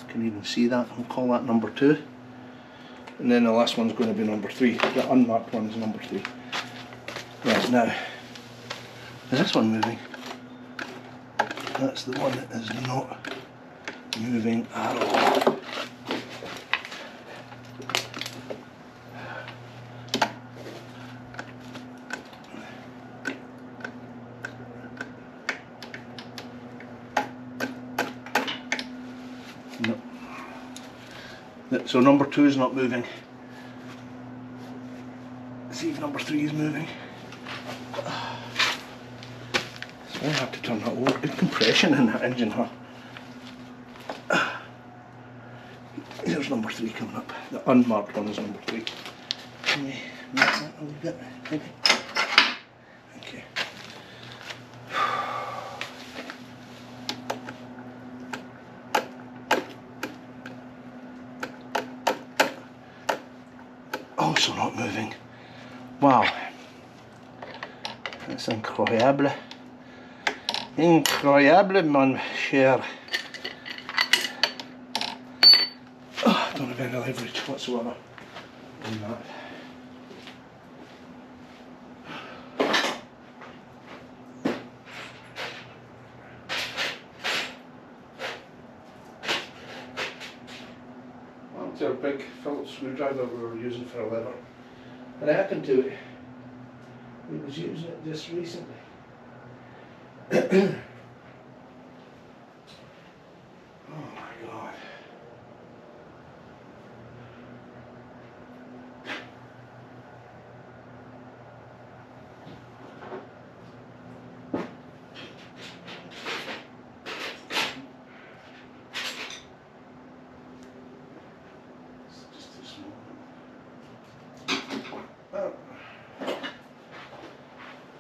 can even see that, we'll call that number 2. And then the last one's going to be number 3. The unmarked one is number 3. Right, now, is this one moving? That's the one that is not moving at all. No. So number 2 is not moving. See if number 3 is moving. So I have to turn that over. Good compression in that engine, huh? There's number 3 coming up. The unmarked one is number 3. Can we mark that a little bit? Maybe? Okay. Also not moving. Wow. That's incroyable. Incroyable, mon cher. Oh, I don't have any leverage whatsoever on that. That's our big Phillips screwdriver we were using for a lever. What happened to it? We was using it just recently. Oh my God.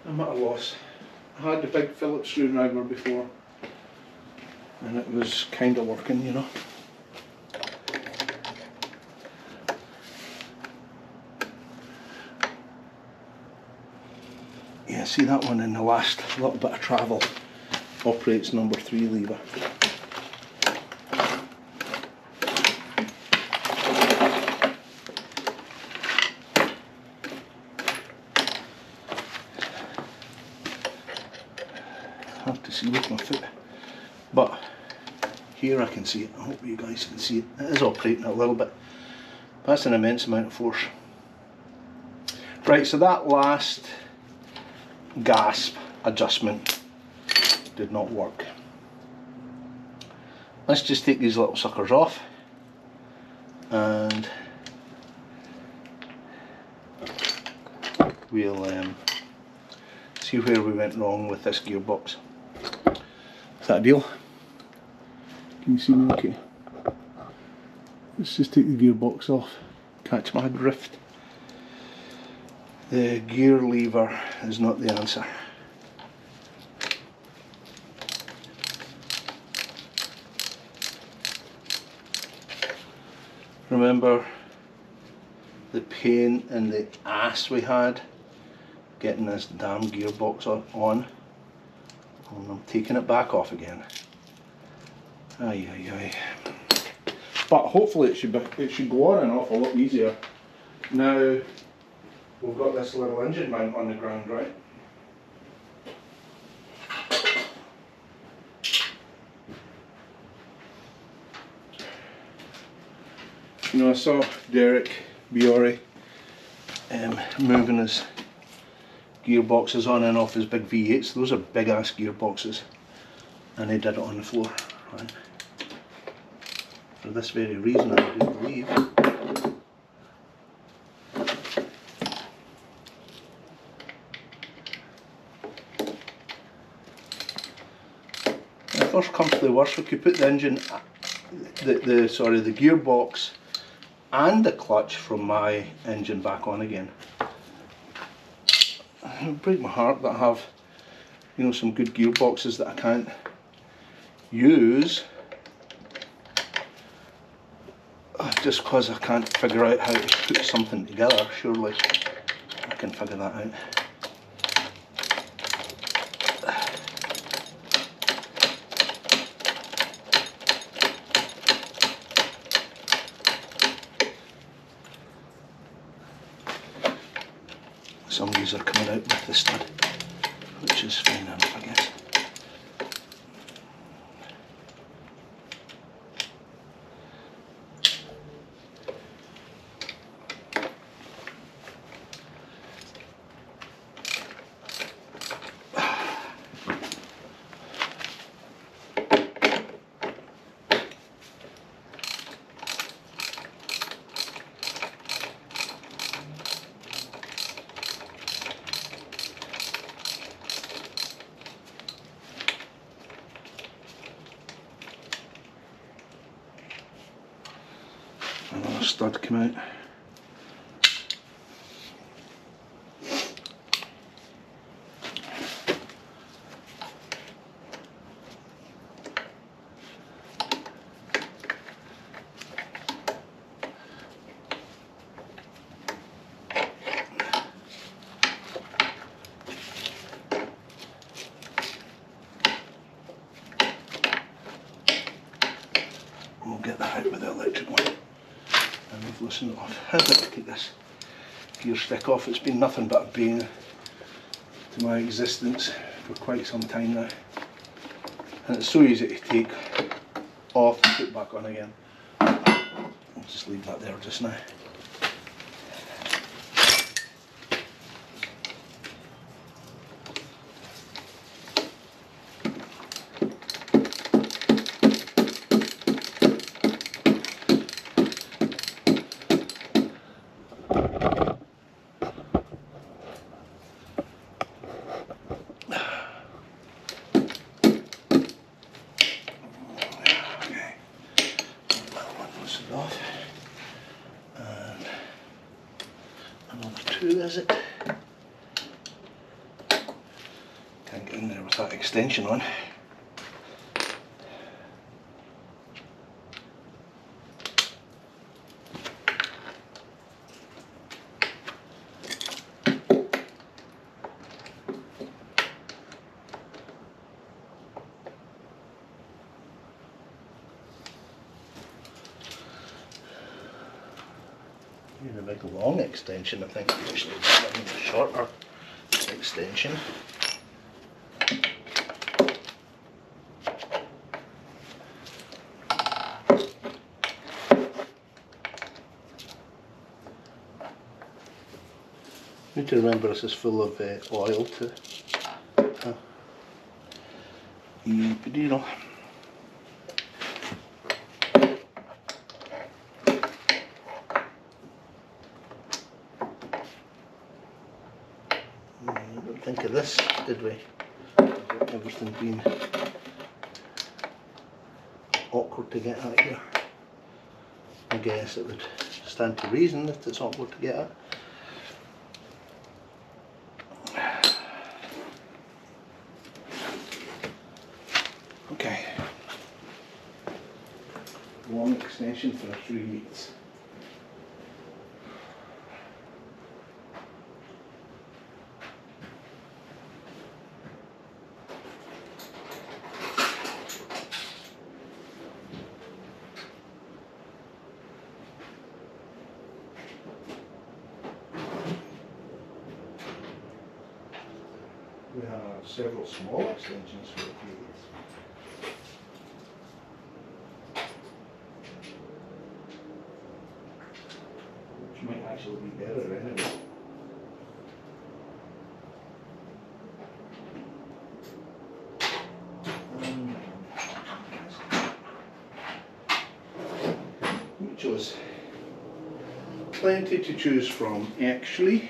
I'm at a loss. I had the big Phillips screwdriver before and it was kind of working, you know. Yeah, see that one in the last little bit of travel operates number 3 lever. I have to see with my foot, but here I can see it. I hope you guys can see it. It is operating a little bit. That's an immense amount of force. Right, so that last gasp adjustment did not work. Let's just take these little suckers off and we'll see where we went wrong with this gearbox. Is that a deal? Can you see me okay? Let's just take the gearbox off. Catch my drift. The gear lever is not the answer. Remember the pain in the ass we had getting this damn gearbox on, and I'm taking it back off again. Aye aye aye. But hopefully it should go on and off a lot easier. Now we've got this little engine mount on the ground, right? You know, I saw Derek Biore moving his gearboxes on and off his big V8s. Those are big ass gearboxes, and he did it on the floor, right? For this very reason, I do believe. If worst comes to the worst, we could put the engine, the gearbox and the clutch from my engine back on again. It would break my heart that I have, you know, some good gearboxes that I can't use just because I can't figure out how to put something together. Surely I can figure that out. Some of these are coming out with the stud, which is fine enough, I guess. Another stud came out. We'll get that out with the electric one. And we've loosened it off. How did I take this gear stick off? It's been nothing but a bane to my existence for quite some time now. And it's so easy to take off and put back on again. I'll just leave that there just now. Another 2, is it? Can't get in there with that extension on. Here's a big long extension. I think usually it's a shorter extension. Need to remember this is full of oil to Pedino. Didn't think of this, did we? Everything being awkward to get out here. I guess it would stand to reason that it's awkward to get at. Okay. Long extension for a 3 weeks. We have several small extensions for a few weeks. Which might actually be better anyway. We chose plenty to choose from actually.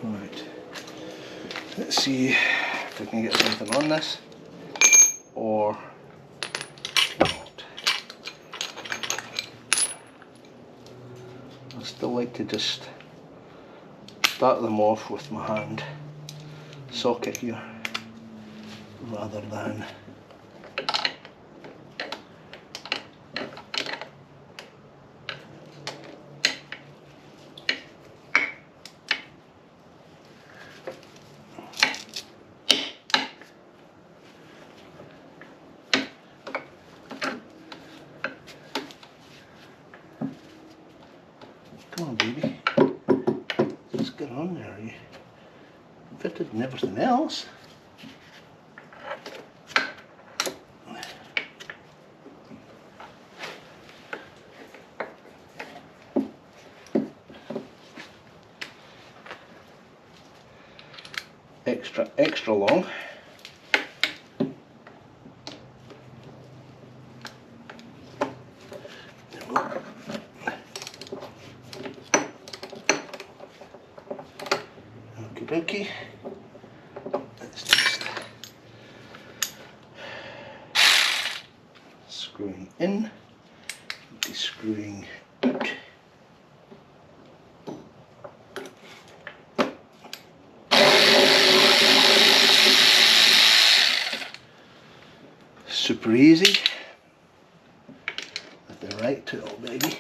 Right. Let's see if we can get something on this or not. I still like to just start them off with my hand socket here rather than come on, baby. Let's get on there. You fitted and everything else. Extra long. Okey-dokey. Let's just screwing in, de-screwing out. Super easy with the right tool, baby.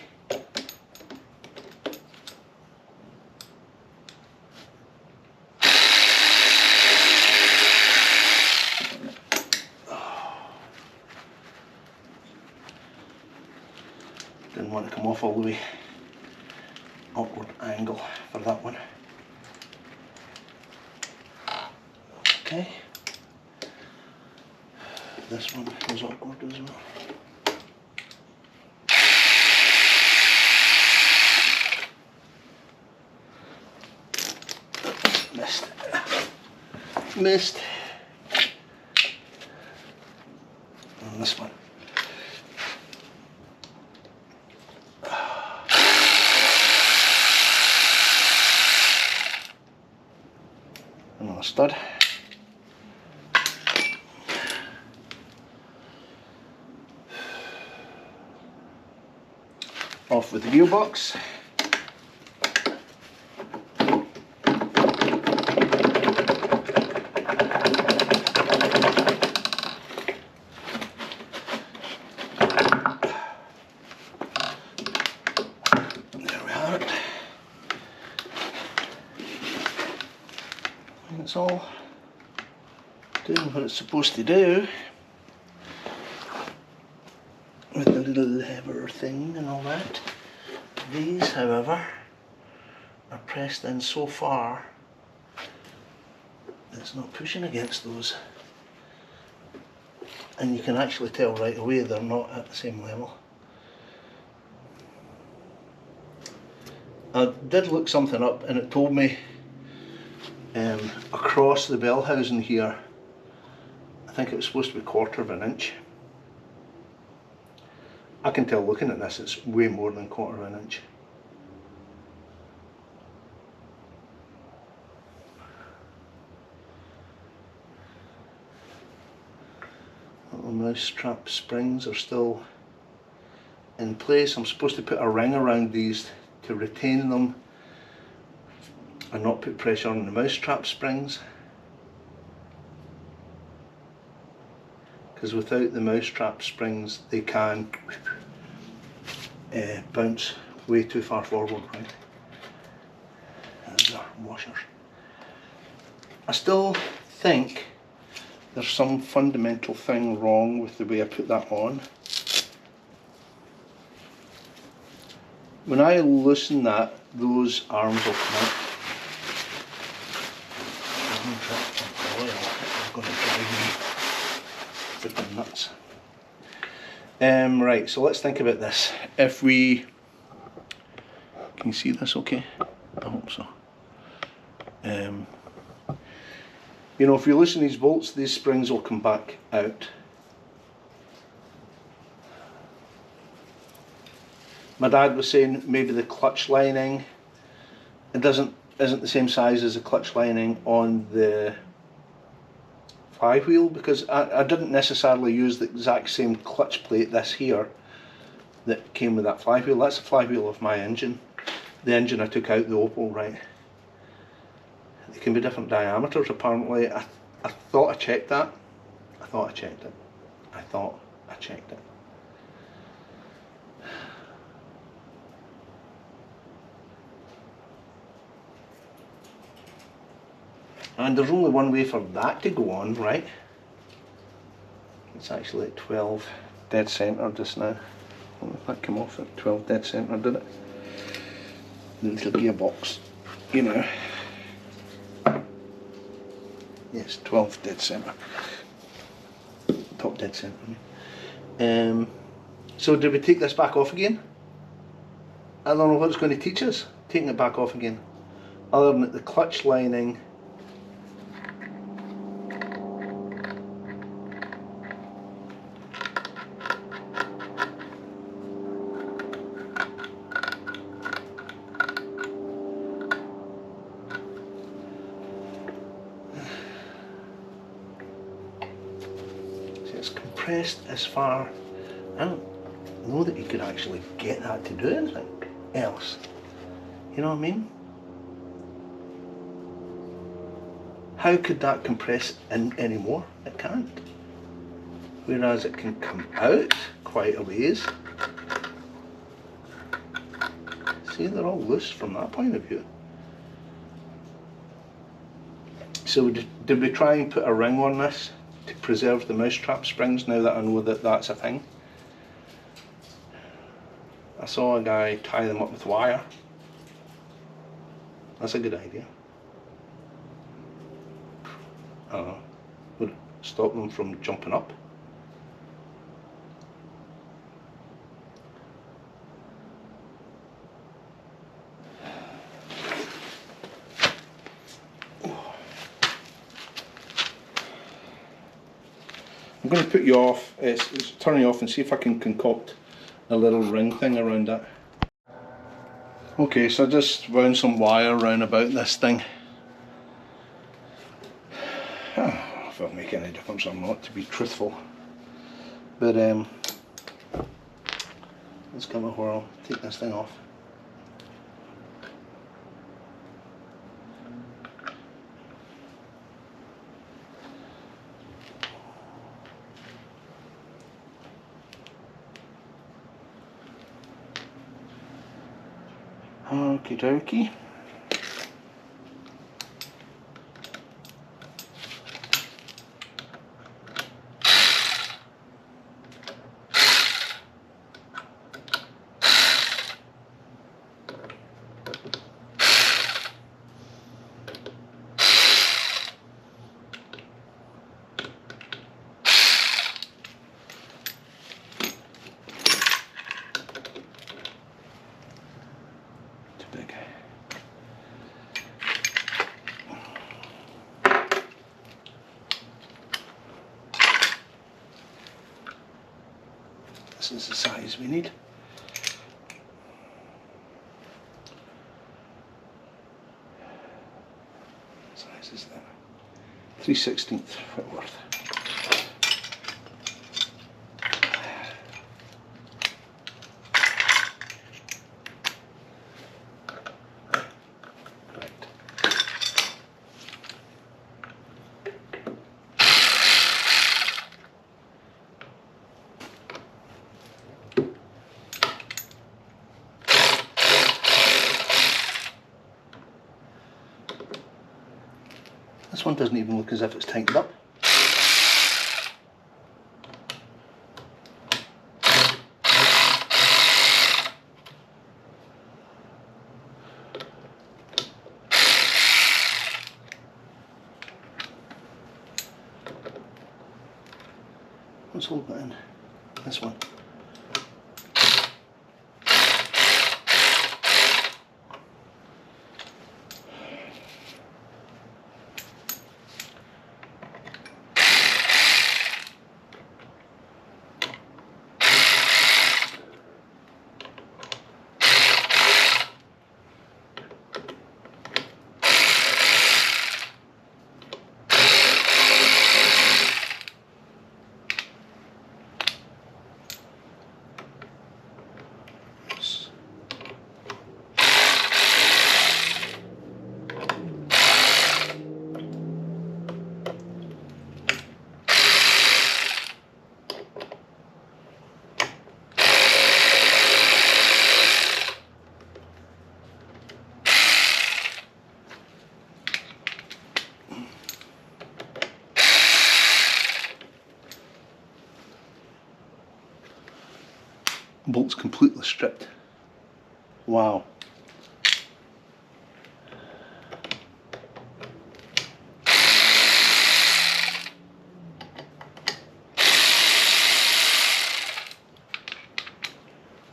Didn't want to come off all the way. Awkward angle for that one. Okay. This one was awkward as well. Missed. And this one. Another stud. Off with the gearbox. it's all doing what it's supposed to do with the little lever thing and all that. These, however, are pressed in so far that it's not pushing against those, and you can actually tell right away they're not at the same level. I did look something up and it told me across the bell housing here, I think it was supposed to be 1/4 of an inch. I can tell looking at this it's way more than 1/4 of an inch. Little mousetrap springs are still in place. I'm supposed to put a ring around these to retain them and not put pressure on the mousetrap springs, because without the mousetrap springs they can bounce way too far forward, right? There's our washers. I still think there's some fundamental thing wrong with the way I put that on. When I loosen that, those arms will come out. I'm going to drive me freaking nuts. Right, so let's think about this. If we... Can you see this okay? I hope so. You know, if you loosen these bolts, these springs will come back out. My dad was saying maybe the clutch lining isn't the same size as the clutch lining on the flywheel, because I didn't necessarily use the exact same clutch plate this here that came with that flywheel. That's the flywheel of my engine. The engine I took out, the Opal, right? They can be different diameters apparently. I thought I checked that. I thought I checked it. And there's only one way for that to go on, right? It's actually at 12 dead centre just now. That came off at 12 dead centre, did it? The little gearbox, you know. Yes, 12 dead centre. Top dead centre, I mean. So did we take this back off again? I don't know what it's going to teach us, taking it back off again. Other than that the clutch lining compressed as far. I don't know that you could actually get that to do anything else. You know what I mean? How could that compress in anymore? It can't. Whereas it can come out quite a ways. See, they're all loose from that point of view. So did we try and put a ring on this to preserve the mousetrap springs now that I know that that's a thing? I saw a guy tie them up with wire. That's a good idea. Would it stop them from jumping up? I'm going to put you off, it's turning you off, and see if I can concoct a little ring thing around that. Okay, so I just wound some wire around about this thing. I don't know if it'll make any difference or not, to be truthful. But let's give it a whirl, take this thing off. Okie dokie. this is the size we need. Size is that 3/16 foot worth. This one doesn't even look as if it's tightened up. Let's hold that in. This one. Bolt's completely stripped. Wow.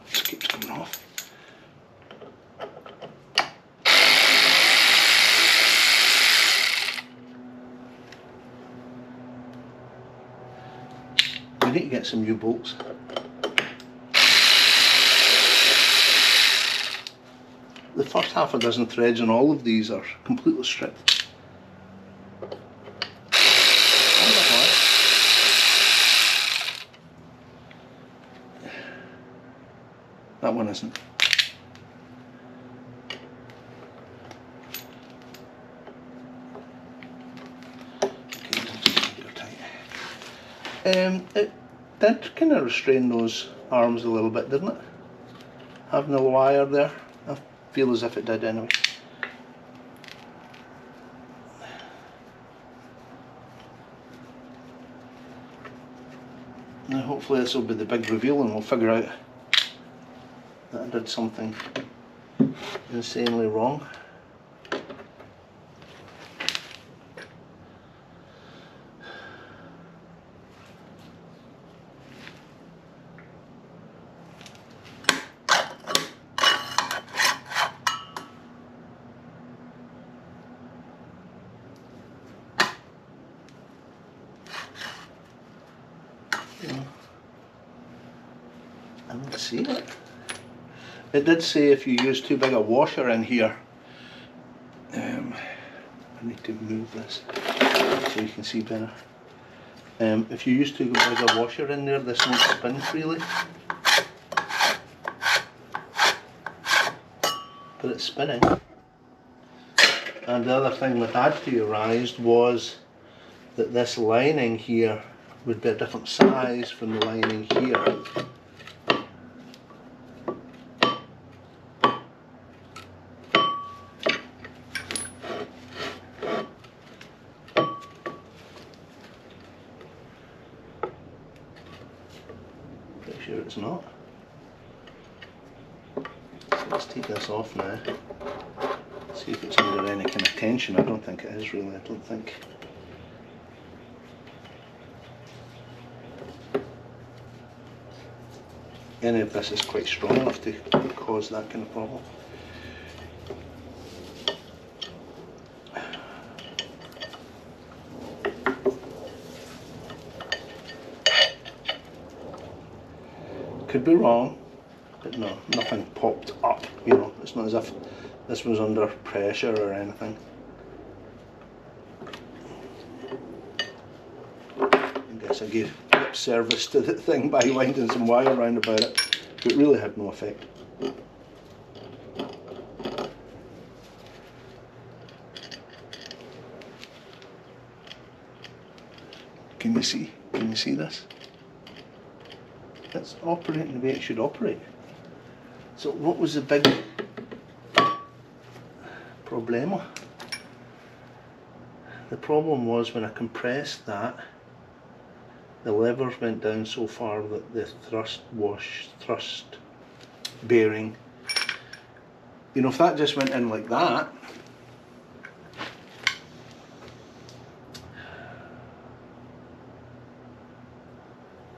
Just keeps coming off. We need to get some new bolts. The first half a dozen threads on all of these are completely stripped. That one isn't. It did kind of restrain those arms a little bit, didn't it? Having the wire there. I feel as if it did anyway. Now hopefully this will be the big reveal and we'll figure out that I did something insanely wrong. I don't see it. It did say if you use too big a washer in here, I need to move this so you can see better. If you use too big a washer in there, this won't spin freely. But it's spinning. And the other thing that Dad theorised was that this lining here would be a different size from the lining here. Pretty sure it's not. So let's take this off now. See if it's under any kind of tension. I don't think it is really, I don't think. Any of this is quite strong enough to cause that kind of problem. could be wrong, but no, nothing popped up, you know, it's not as if this was under pressure or anything. I guess I gave lip service to the thing by winding some wire around about it, but it really had no effect. Can you see? Can you see this? It's operating the way it should operate. So what was the big problema? The problem was when I compressed that, the levers went down so far that the thrust bearing, you know, if that just went in like that,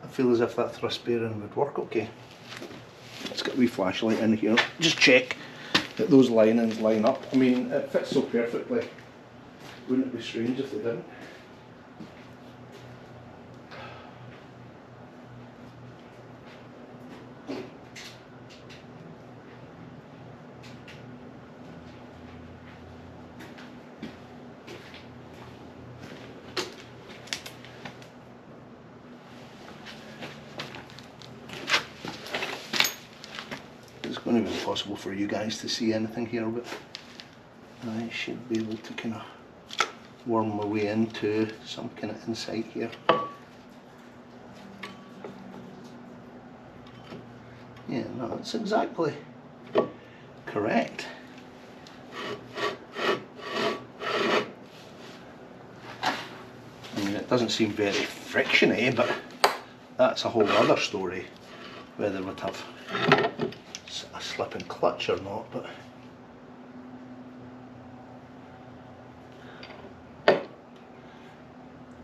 I feel as if that thrust bearing would work okay. Let's get a wee flashlight in here, just check that those linings line up. I mean, it fits so perfectly, wouldn't it be strange if they didn't? It's going to be impossible for you guys to see anything here, but I should be able to kind of worm my way into some kind of insight here. Yeah, no, that's exactly correct. I mean, it doesn't seem very frictiony, but that's a whole other story, whether we'd have a slipping clutch or not. But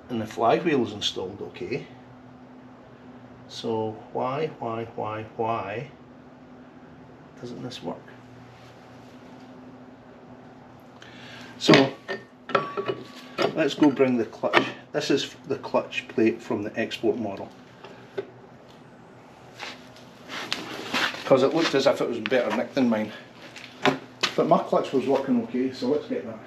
and the flywheel's installed okay, so why doesn't this work? So let's go bring the clutch. This is the clutch plate from the export model, because it looked as if it was better nick than mine, but my clutch was working okay, so let's get that.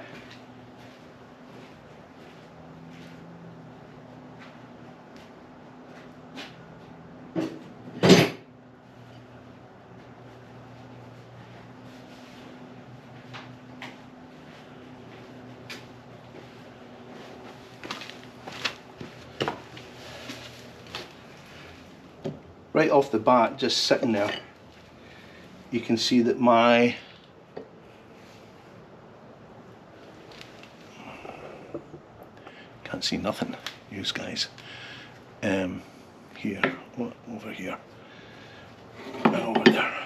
Right off the bat, just sitting there, you can see that my can't see nothing, you guys. Here, over here, and over there.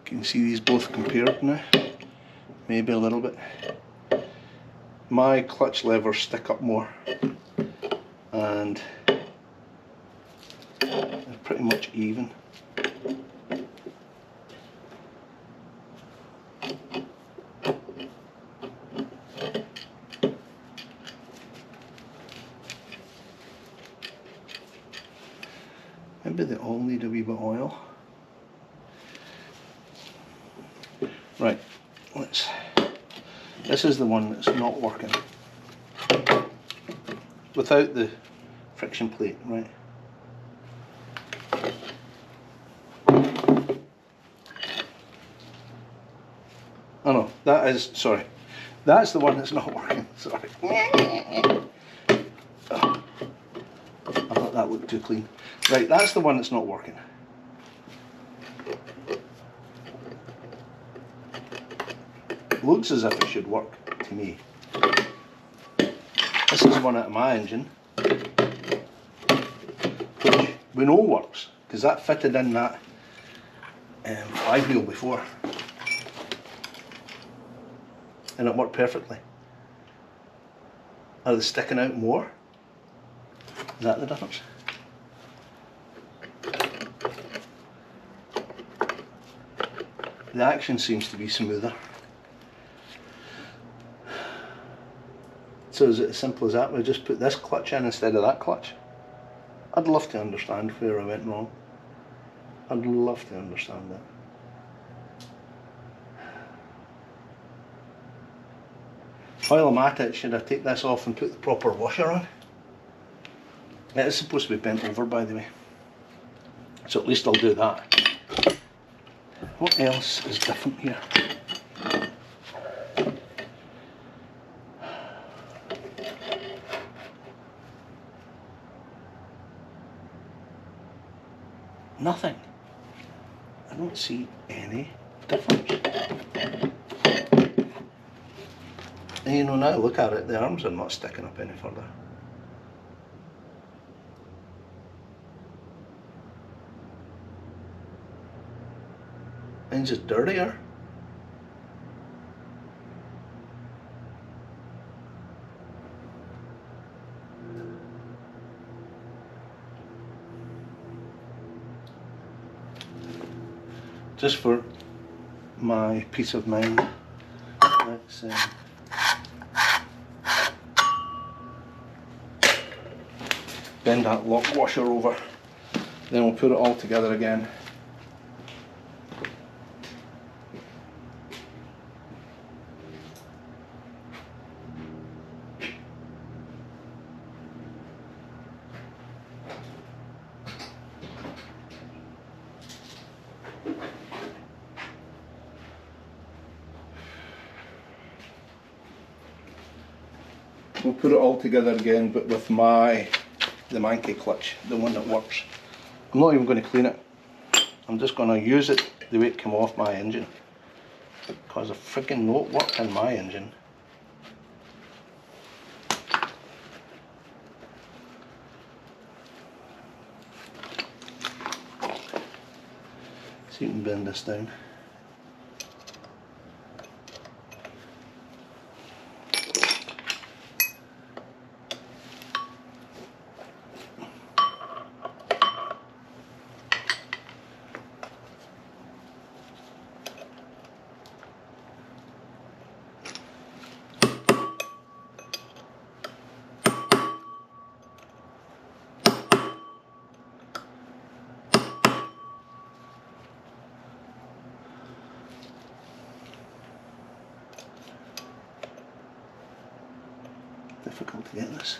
Can you see these both compared now? Maybe a little bit. My clutch levers stick up more, and they're pretty much even. Maybe they all need a wee bit of oil. Right, this is the one that's not working without the friction plate, right? Oh no, that's the one that's not working, sorry. Oh, I thought that looked too clean. Right, that's the one that's not working. Looks as if it should work to me. This is one out of my engine, which we know works, because that fitted in that flywheel before, and it worked perfectly. Are they sticking out more? Is that the difference? The action seems to be smoother. So is it as simple as that? We just put this clutch in instead of that clutch? I'd love to understand where I went wrong. I'd love to understand that. While I'm at it, should I take this off and put the proper washer on? It is supposed to be bent over, by the way. So at least I'll do that. What else is different here? Nothing. I don't see any difference. And you know, now look at it, the arms are not sticking up any further. Mine's just dirtier. Just for my peace of mind, let's bend that lock washer over, then we'll put it all together again. We'll put it all together again, but with the Mankey clutch, the one that works. I'm not even going to clean it. I'm just going to use it the way it came off my engine, because I freaking know it worked in my engine. See if you can bend this down. Difficult to get this.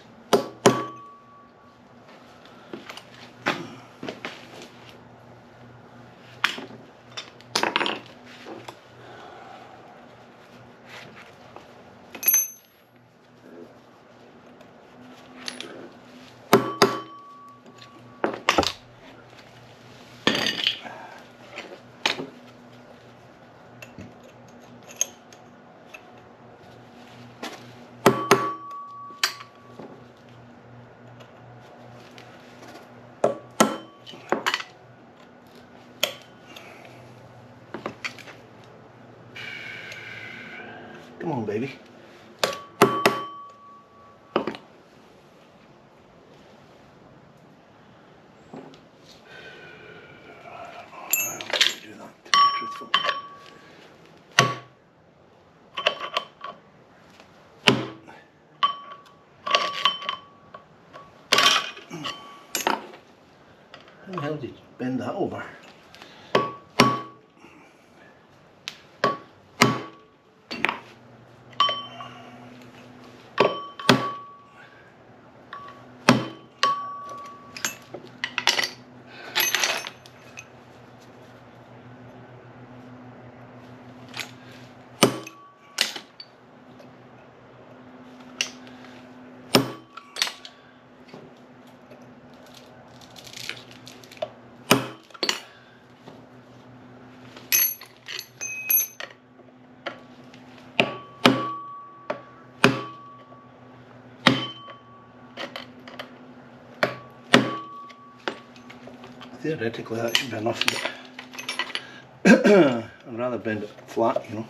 Come on, baby. Do that, to be truthful. How the hell did you bend that over? Theoretically that should be enough, but I'd rather bend it flat, you know.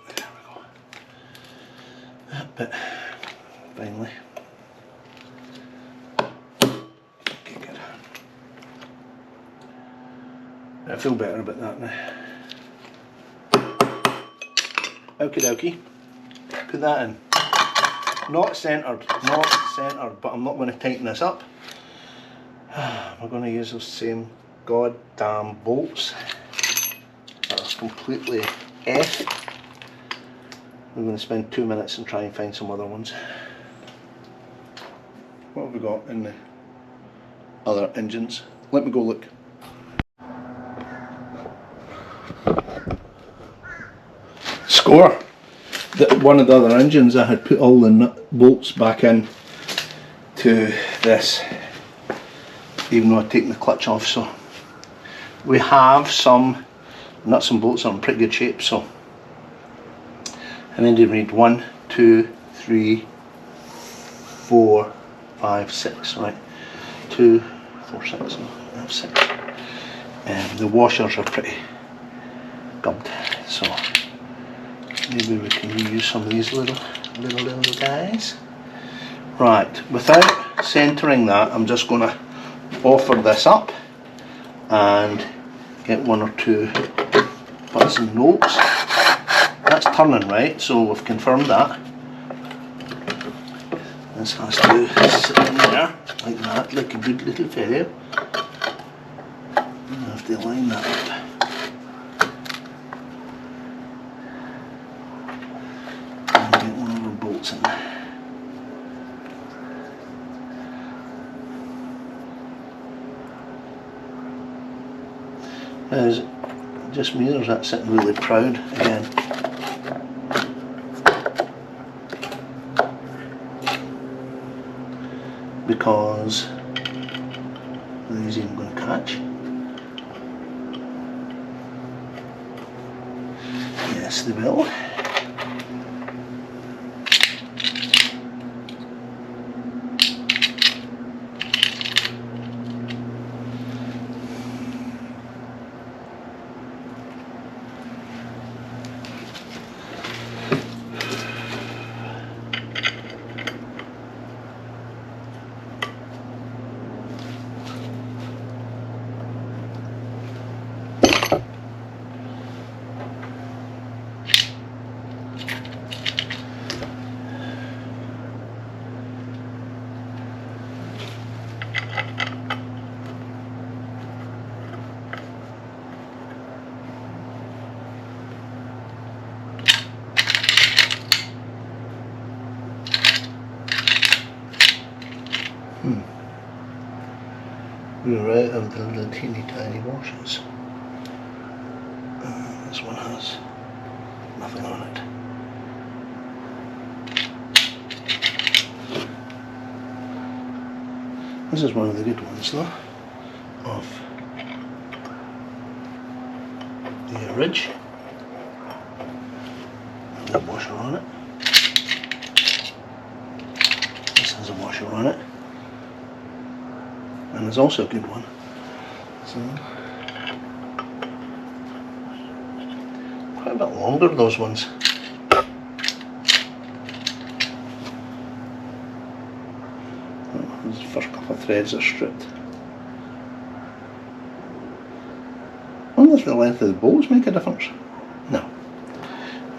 There we go. That bit, finally. Okay, good. I feel better about that now. Okie dokie. Put that in. Not centred, but I'm not going to tighten this up. We're going to use those same goddamn bolts that are completely F. We're going to spend 2 minutes and try and find some other ones. What have we got in the other engines? Let me go look. Score! One of the other engines, I had put all the bolts back in to this, even though I'd taken the clutch off. So we have some nuts and bolts are in pretty good shape. So I mean, we need 1, 2, 3, 4, 5, 6, right? 2, 4, 6, no, 6. And the washers are pretty gubbed, so maybe we can reuse some of these little guys. Right, without centering that, I'm just going to offer this up and get 1 or 2 butts and notes. That's turning right, so we've confirmed that. This has to sit in there like that, like a good little fellow. I have to line that up. And get one of our bolts in. Is it just me, or is that sitting really proud again? Because are these even going to catch? Yes, they will. We're out of the little teeny tiny washers. This one has nothing on it. This is one of the good ones though, of the ridge. There's a washer on it. This has a washer on it. And there's also a good one. So quite a bit longer, those ones. The first couple of threads are stripped. I wonder if the length of the bolts make a difference.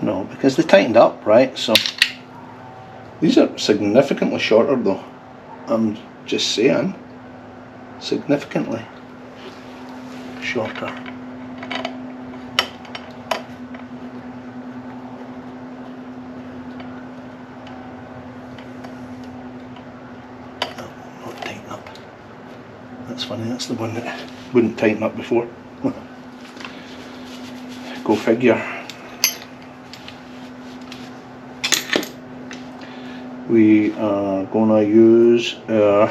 No, because they tightened up, right? So these are significantly shorter though. I'm just saying. Significantly shorter. No, not tighten up. That's funny, that's the one that wouldn't tighten up before. Go figure. We are going to use our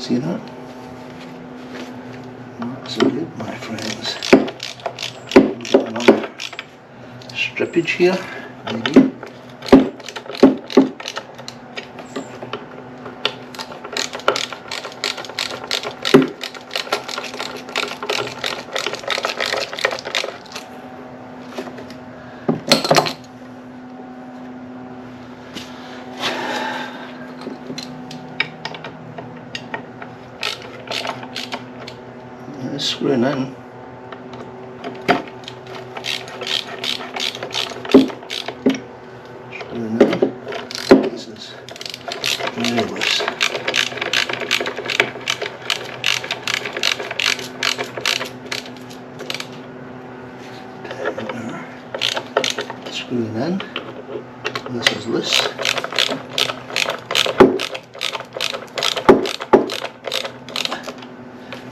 See that? That's good, my friends. Get another strippage here, maybe. It's screwing in. Screwing in. This is very loose. Tighten there. Screwing in. This is loose.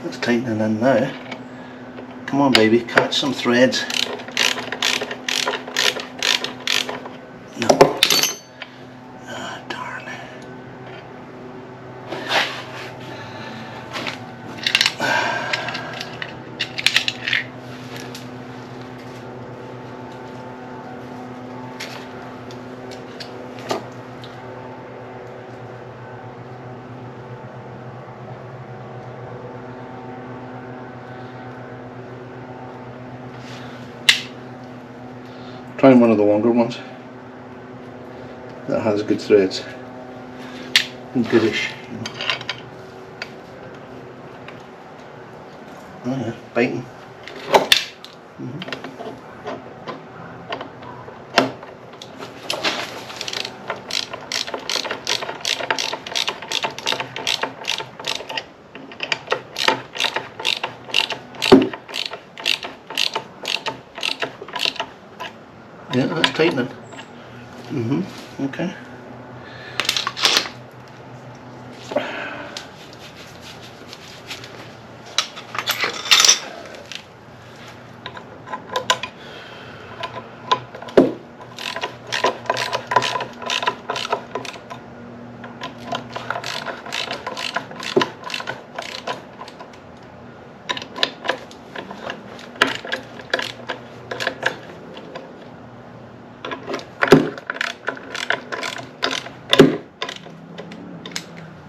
It's tightening in now. Come on, baby, catch some threads. No. Ah, darn. Trying one of the longer ones that has good threads and goodish, you know. Oh yeah, biting. Yeah, that's tightening. Okay.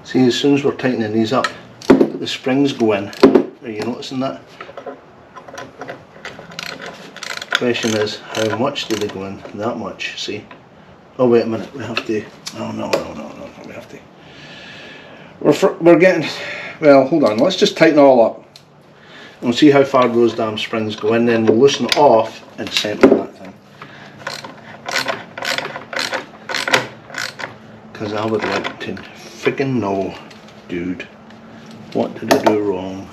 See, as soon as we're tightening these up, the springs go in. Are you noticing that? Question is, how much do they go in? That much, see? Oh wait a minute, we have to, oh no, we have to. We're getting, well hold on, let's just tighten it all up. And we'll see how far those damn springs go in, then we'll loosen it off and center that thing. Because I would like to freaking know, dude, what did I do wrong?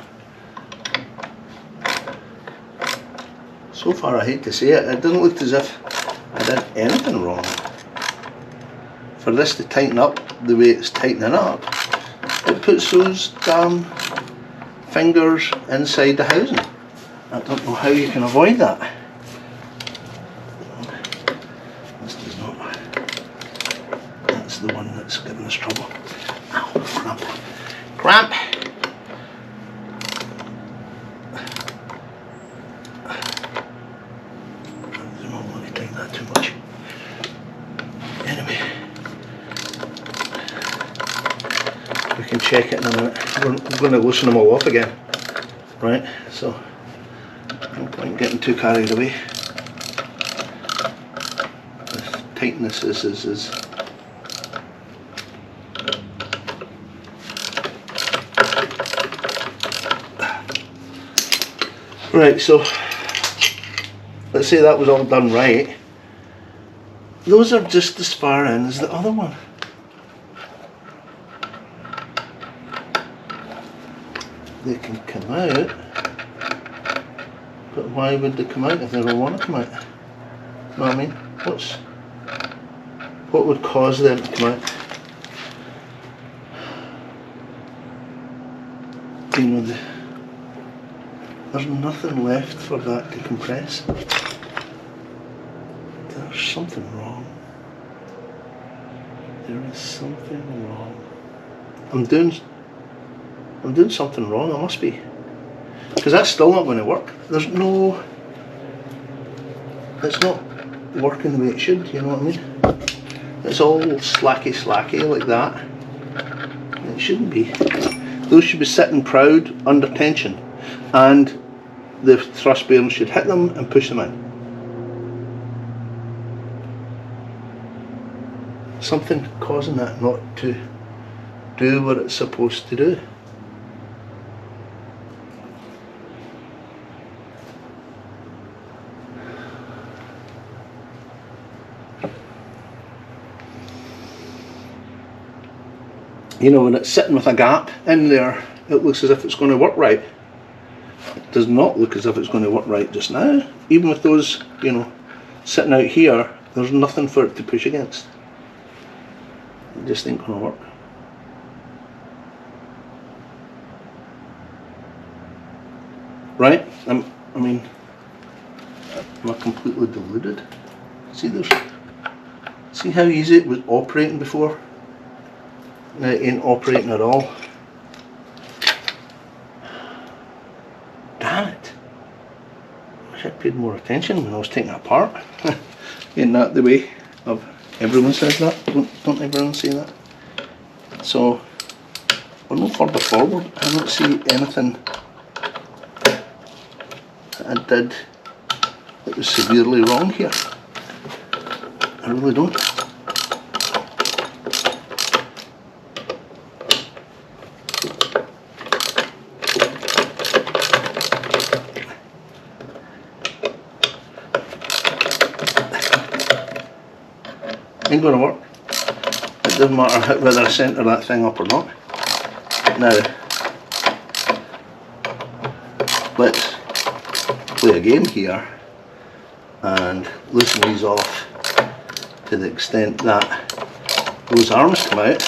So far I hate to say it, it doesn't look as if I did anything wrong. For this to tighten up the way it's tightening up, it puts those damn fingers inside the housing. I don't know how you can avoid that. This does not. That's the one that's giving us trouble. Ow, cramp. Cramp! I don't want to tighten that too much. Anyway, we can check it in a minute. We're going to loosen them all off again. Right, so no point getting too carried away. The tightness is right, so let's say that was all done right. Those are just as far in as the other one. They can come out, but why would they come out if they don't want to come out? You know what I mean? What would cause them to come out? You know, there's nothing left for that to compress. There's something wrong. There is something wrong. I'm doing I'm doing something wrong, I must be. Because that's still not going to work. There's no... It's not working the way it should, you know what I mean? It's all slacky like that. It shouldn't be. Those should be sitting proud under tension, and the thrust bearings should hit them and push them in. Something causing that not to do what it's supposed to do. You know, when it's sitting with a gap in there, it looks as if it's going to work right. It does not look as if it's going to work right just now. Even with those, you know, sitting out here, there's nothing for it to push against. It just ain't going to work. Right? I mean, am I completely deluded? See how easy it was operating before? Now it ain't operating at all. Damn it. I wish I'd paid more attention when I was taking it apart. Ain't that the way of everyone says that? Don't everyone say that? So we're no further forward. I don't see anything that I did that was severely wrong here. I really don't. Ain't going to work. It doesn't matter whether I centre that thing up or not. Now, let's play a game here and loosen these off to the extent that those arms come out.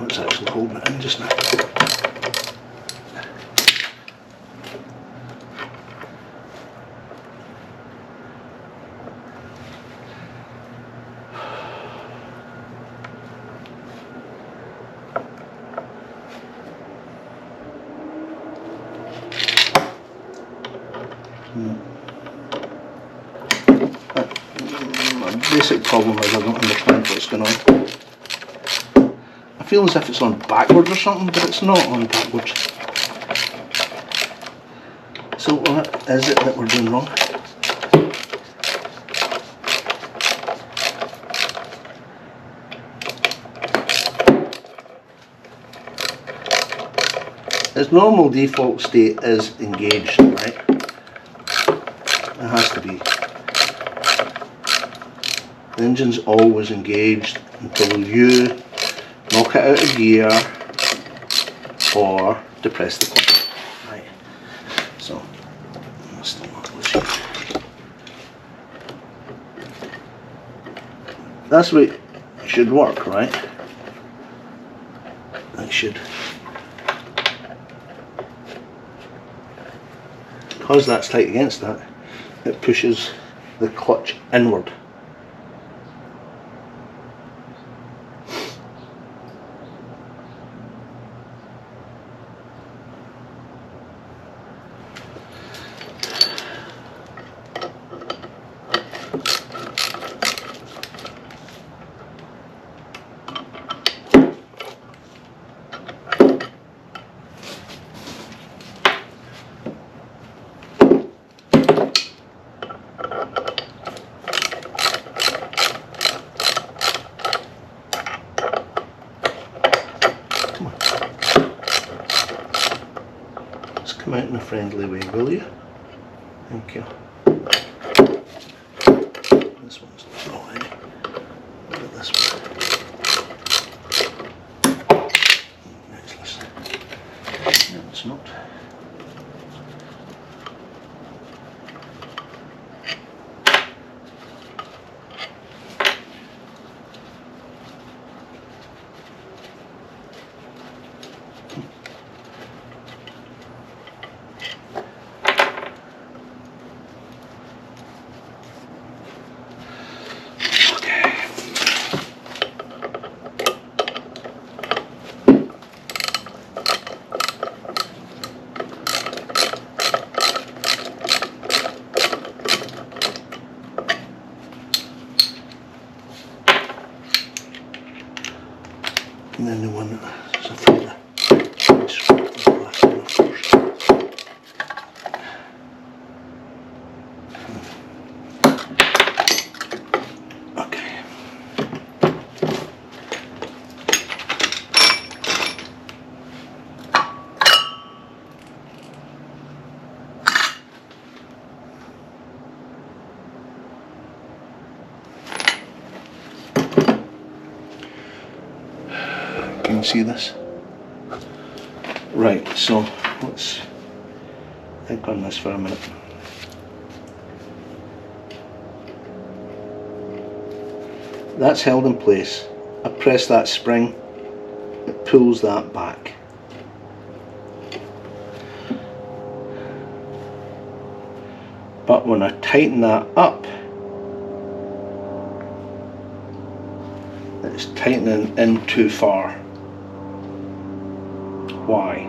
It's actually holding it in just now. My basic problem is I don't understand what's going on. I feel as if it's on backwards or something, but it's not on backwards. So what is it that we're doing wrong? Its normal default state is engaged, right? It has to be. The engine's always engaged until you knock it out of gear or depress the clutch. Right. So let's still not lose here. That's the way it should work, right? It should. Because that's tight against that, it pushes the clutch inward. Come out in a friendly way, will you? Thank you. This one's not wrong. Look at this one. Next list. No, it's not. one that's afraid of screwing the last one first. Okay. Can you see this? Right, so let's think on this for a minute. That's held in place. I press that spring, it pulls that back. But when I tighten that up, it's tightening in too far. Why?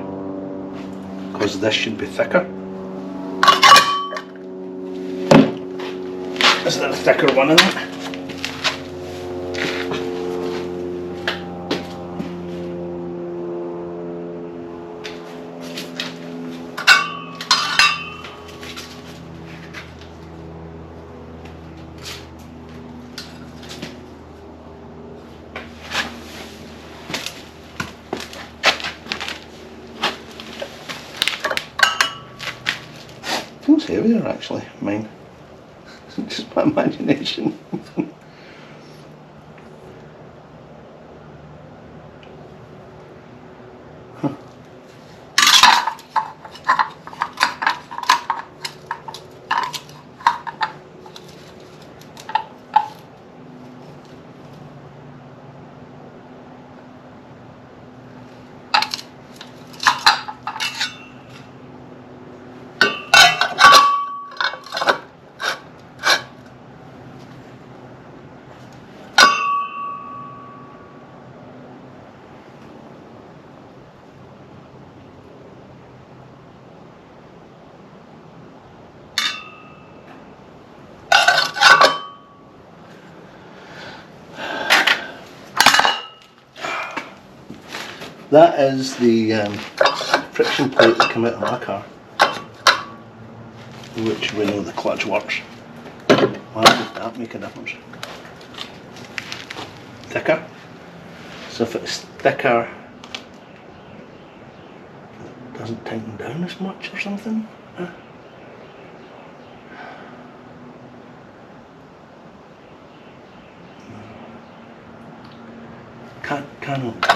Because this should be thicker. Is there a thicker one in it? Feels heavier actually, mine. It's just my imagination. Huh. That is the friction plate that came out of my car, which we know the clutch works. Why would that make a difference? Thicker. So if it's thicker, it doesn't tighten down as much or something. Can't.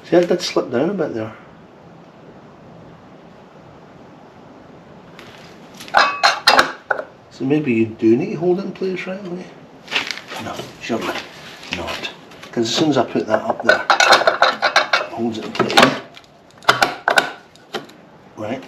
See, I did slip down a bit there. So maybe you do need to hold it in place right away? No, surely not. Because as soon as I put that up there, it holds it in place. Right?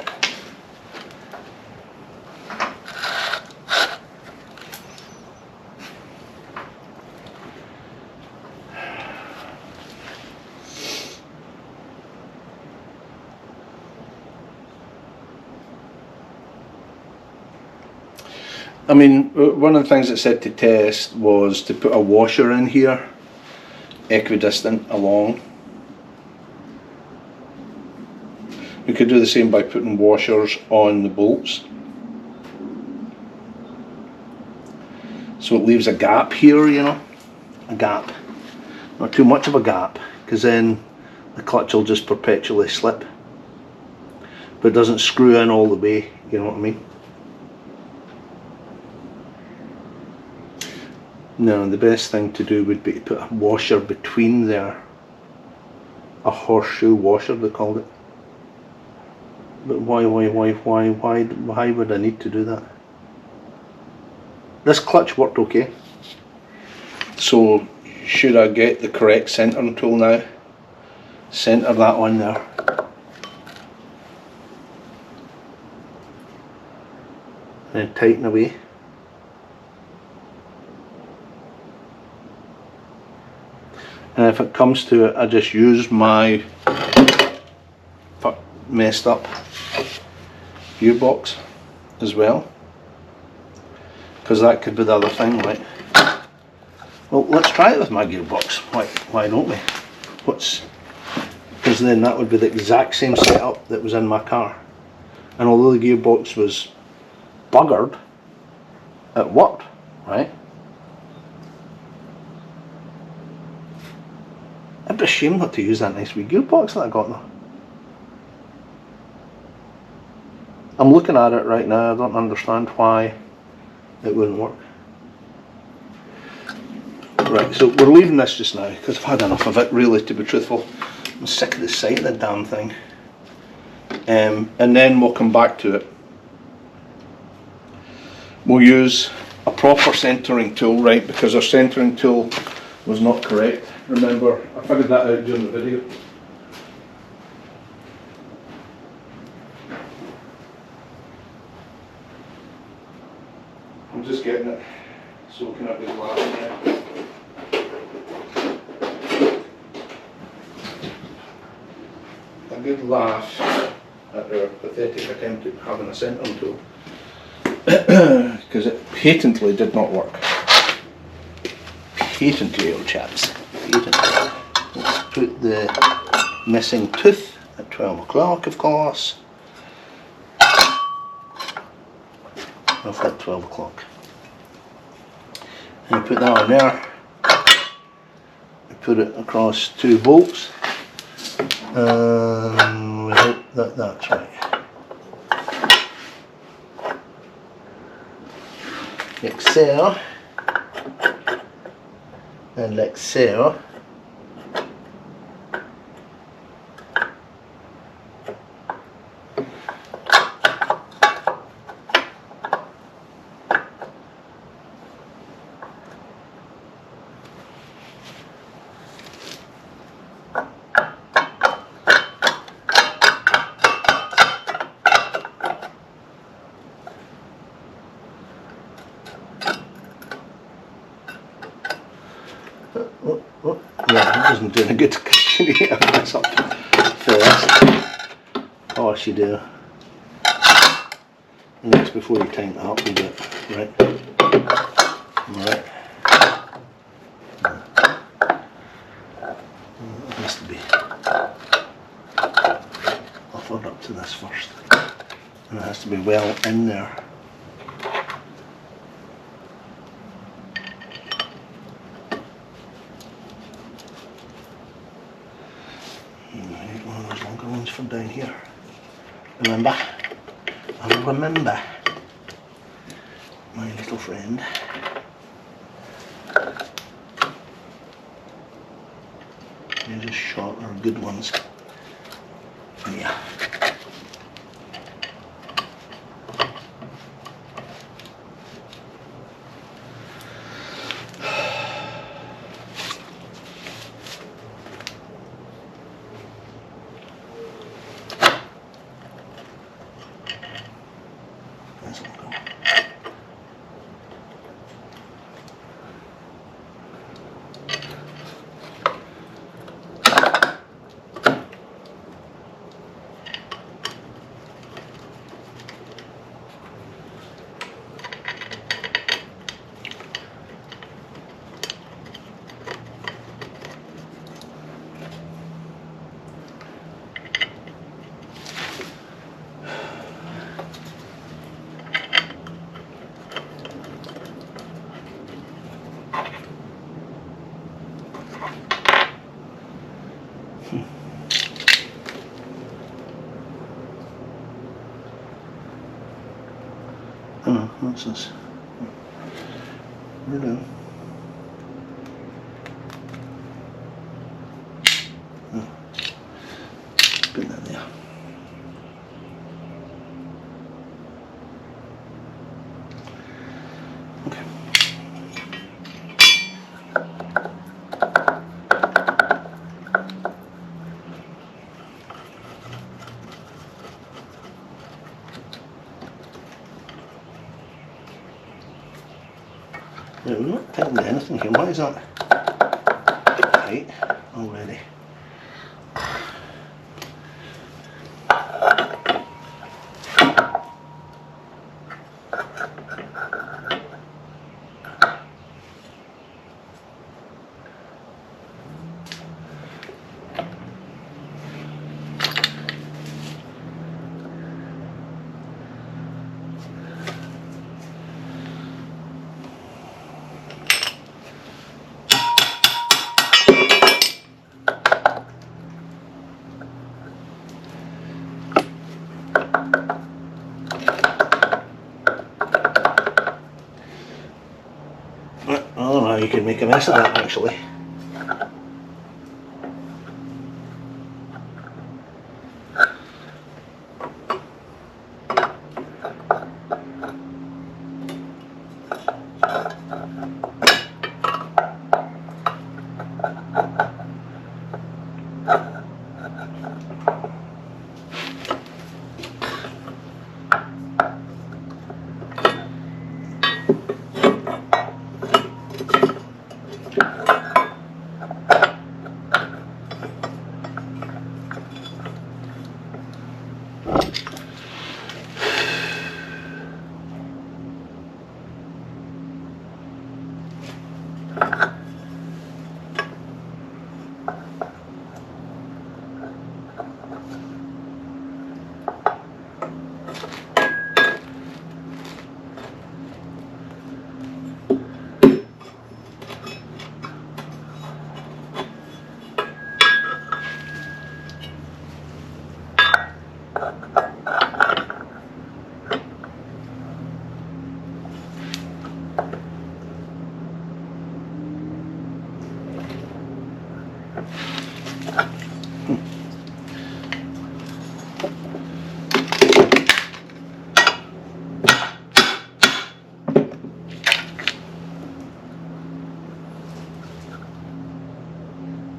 I mean, one of the things it said to test was to put a washer in here, equidistant along. You could do the same by putting washers on the bolts. So it leaves a gap here, you know, a gap. Not too much of a gap, because then the clutch will just perpetually slip. But it doesn't screw in all the way, you know what I mean? No, the best thing to do would be to put a washer between there. A horseshoe washer, they called it. But why would I need to do that? This clutch worked okay. So, should I get the correct centering tool now? Center that one there. And tighten away. And if it comes to it, I just use my messed up gearbox as well, because that could be the other thing, right? Well, let's try it with my gearbox. Why don't we? Because then that would be the exact same setup that was in my car. And although the gearbox was buggered, it worked, right? It'd be a shame not to use that nice wee gearbox that I got though. I'm looking at it right now, I don't understand why it wouldn't work. Right, so we're leaving this just now because I've had enough of it, really, to be truthful. I'm sick of the sight of the damn thing. And then we'll come back to it. We'll use a proper centering tool, right, because our centering tool was not correct. Remember, I figured that out during the video. I'm just getting it soaking up the glass now. A good laugh at their pathetic attempt at having a centering tool, because it patently did not work. Patently, old chaps. Patently. Let's put the missing tooth at 12 o'clock, of course. I'll flip 12 o'clock. And put that on there. Put it across 2 bolts. And we hope that that's right. Like so. And like so. Yeah, it doesn't do any good to continue to have this up first. Of course you do. And that's before you tighten it up a bit, right? Right. It has to be offered up to this first. And it has to be well in there. One of those longer ones from down here. Remember? I'll remember. My little friend. These are shorter, good ones. Yeah. Oh, what's this? We're done. Oh. Put that there. Okay. Yeah, we're not tightening anything here. What is that? tight already. Oh no, you can make a mess of that actually.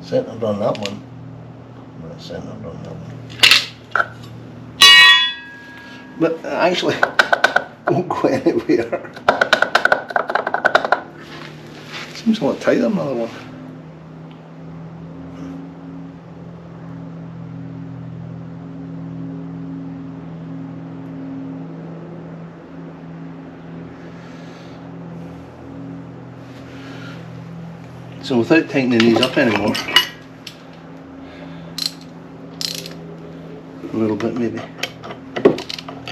Centered on that one. Not centered on that one. But actually, won't go anywhere. Seems a lot tighter than the other one. So without tightening these up anymore, a little bit maybe,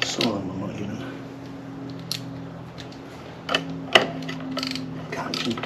some of them are not even catching.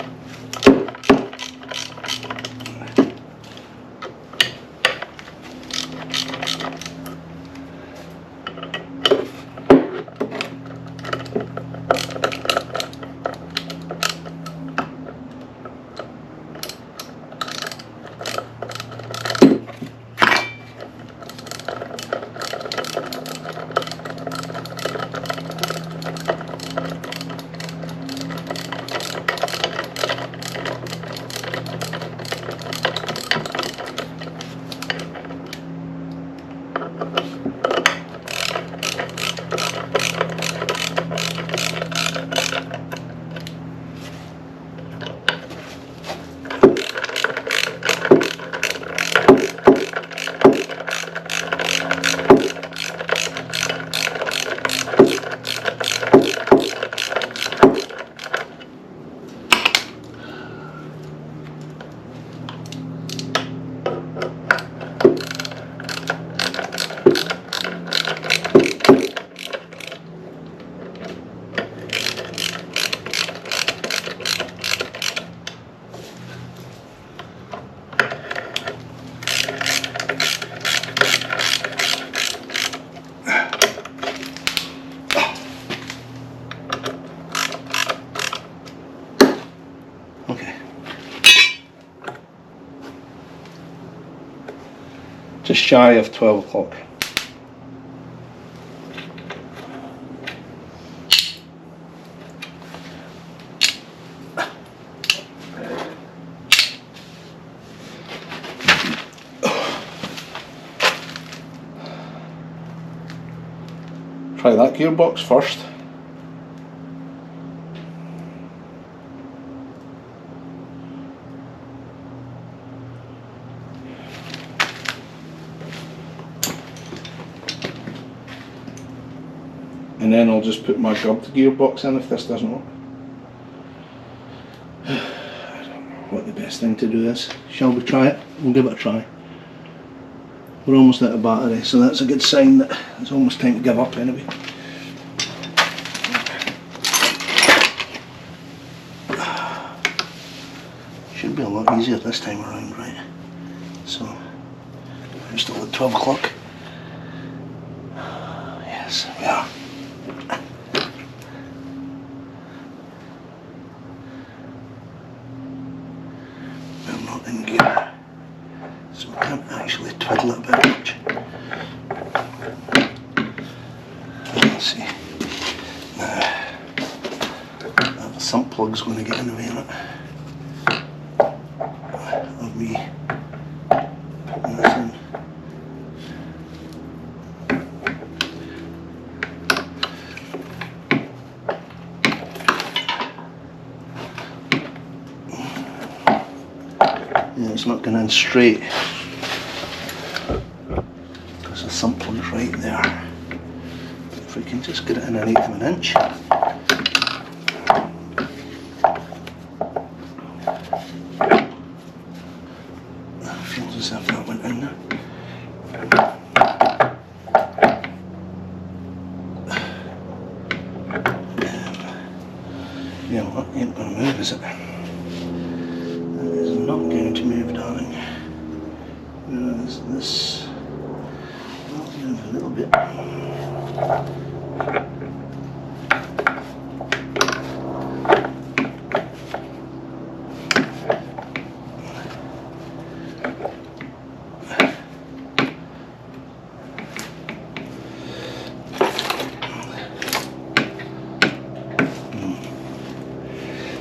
Just shy of 12 o'clock. Try that gearbox first. and then I'll just put my gubbed gearbox in if this doesn't work. I don't know what the best thing to do is. Shall we try it? We'll give it a try. We're almost out of battery, so that's a good sign that it's almost time to give up anyway. Should be a lot easier this time around, right? So, we're still at 12 o'clock. Yes, we are. I'm not in gear, so I can't actually twiddle it very much. Let's see. Now, that sump plug's going to get in the way of it. Of me putting this in. Yeah, it's not going in straight because the sump plug's right there. But if we can just get it in 1/8 of an inch. Feels as if that went in there. Yeah, well, that ain't going to move, is it? That is not going to move, darling. This will move a little bit.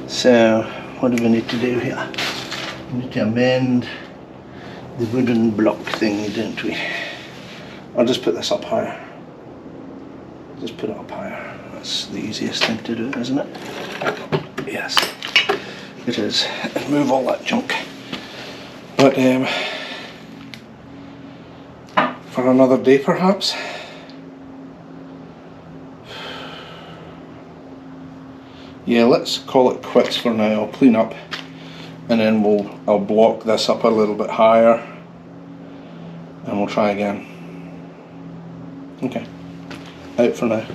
So, what do we need to do here? We need to amend the wooden block thingy, don't we? I'll just put this up higher. Just put it up higher. That's the easiest thing to do, isn't it? Yes, it is. And move all that junk. But for another day perhaps. Yeah, let's call it quits for now. I'll clean up and then I'll block this up a little bit higher and we'll try again. Okay, out for now.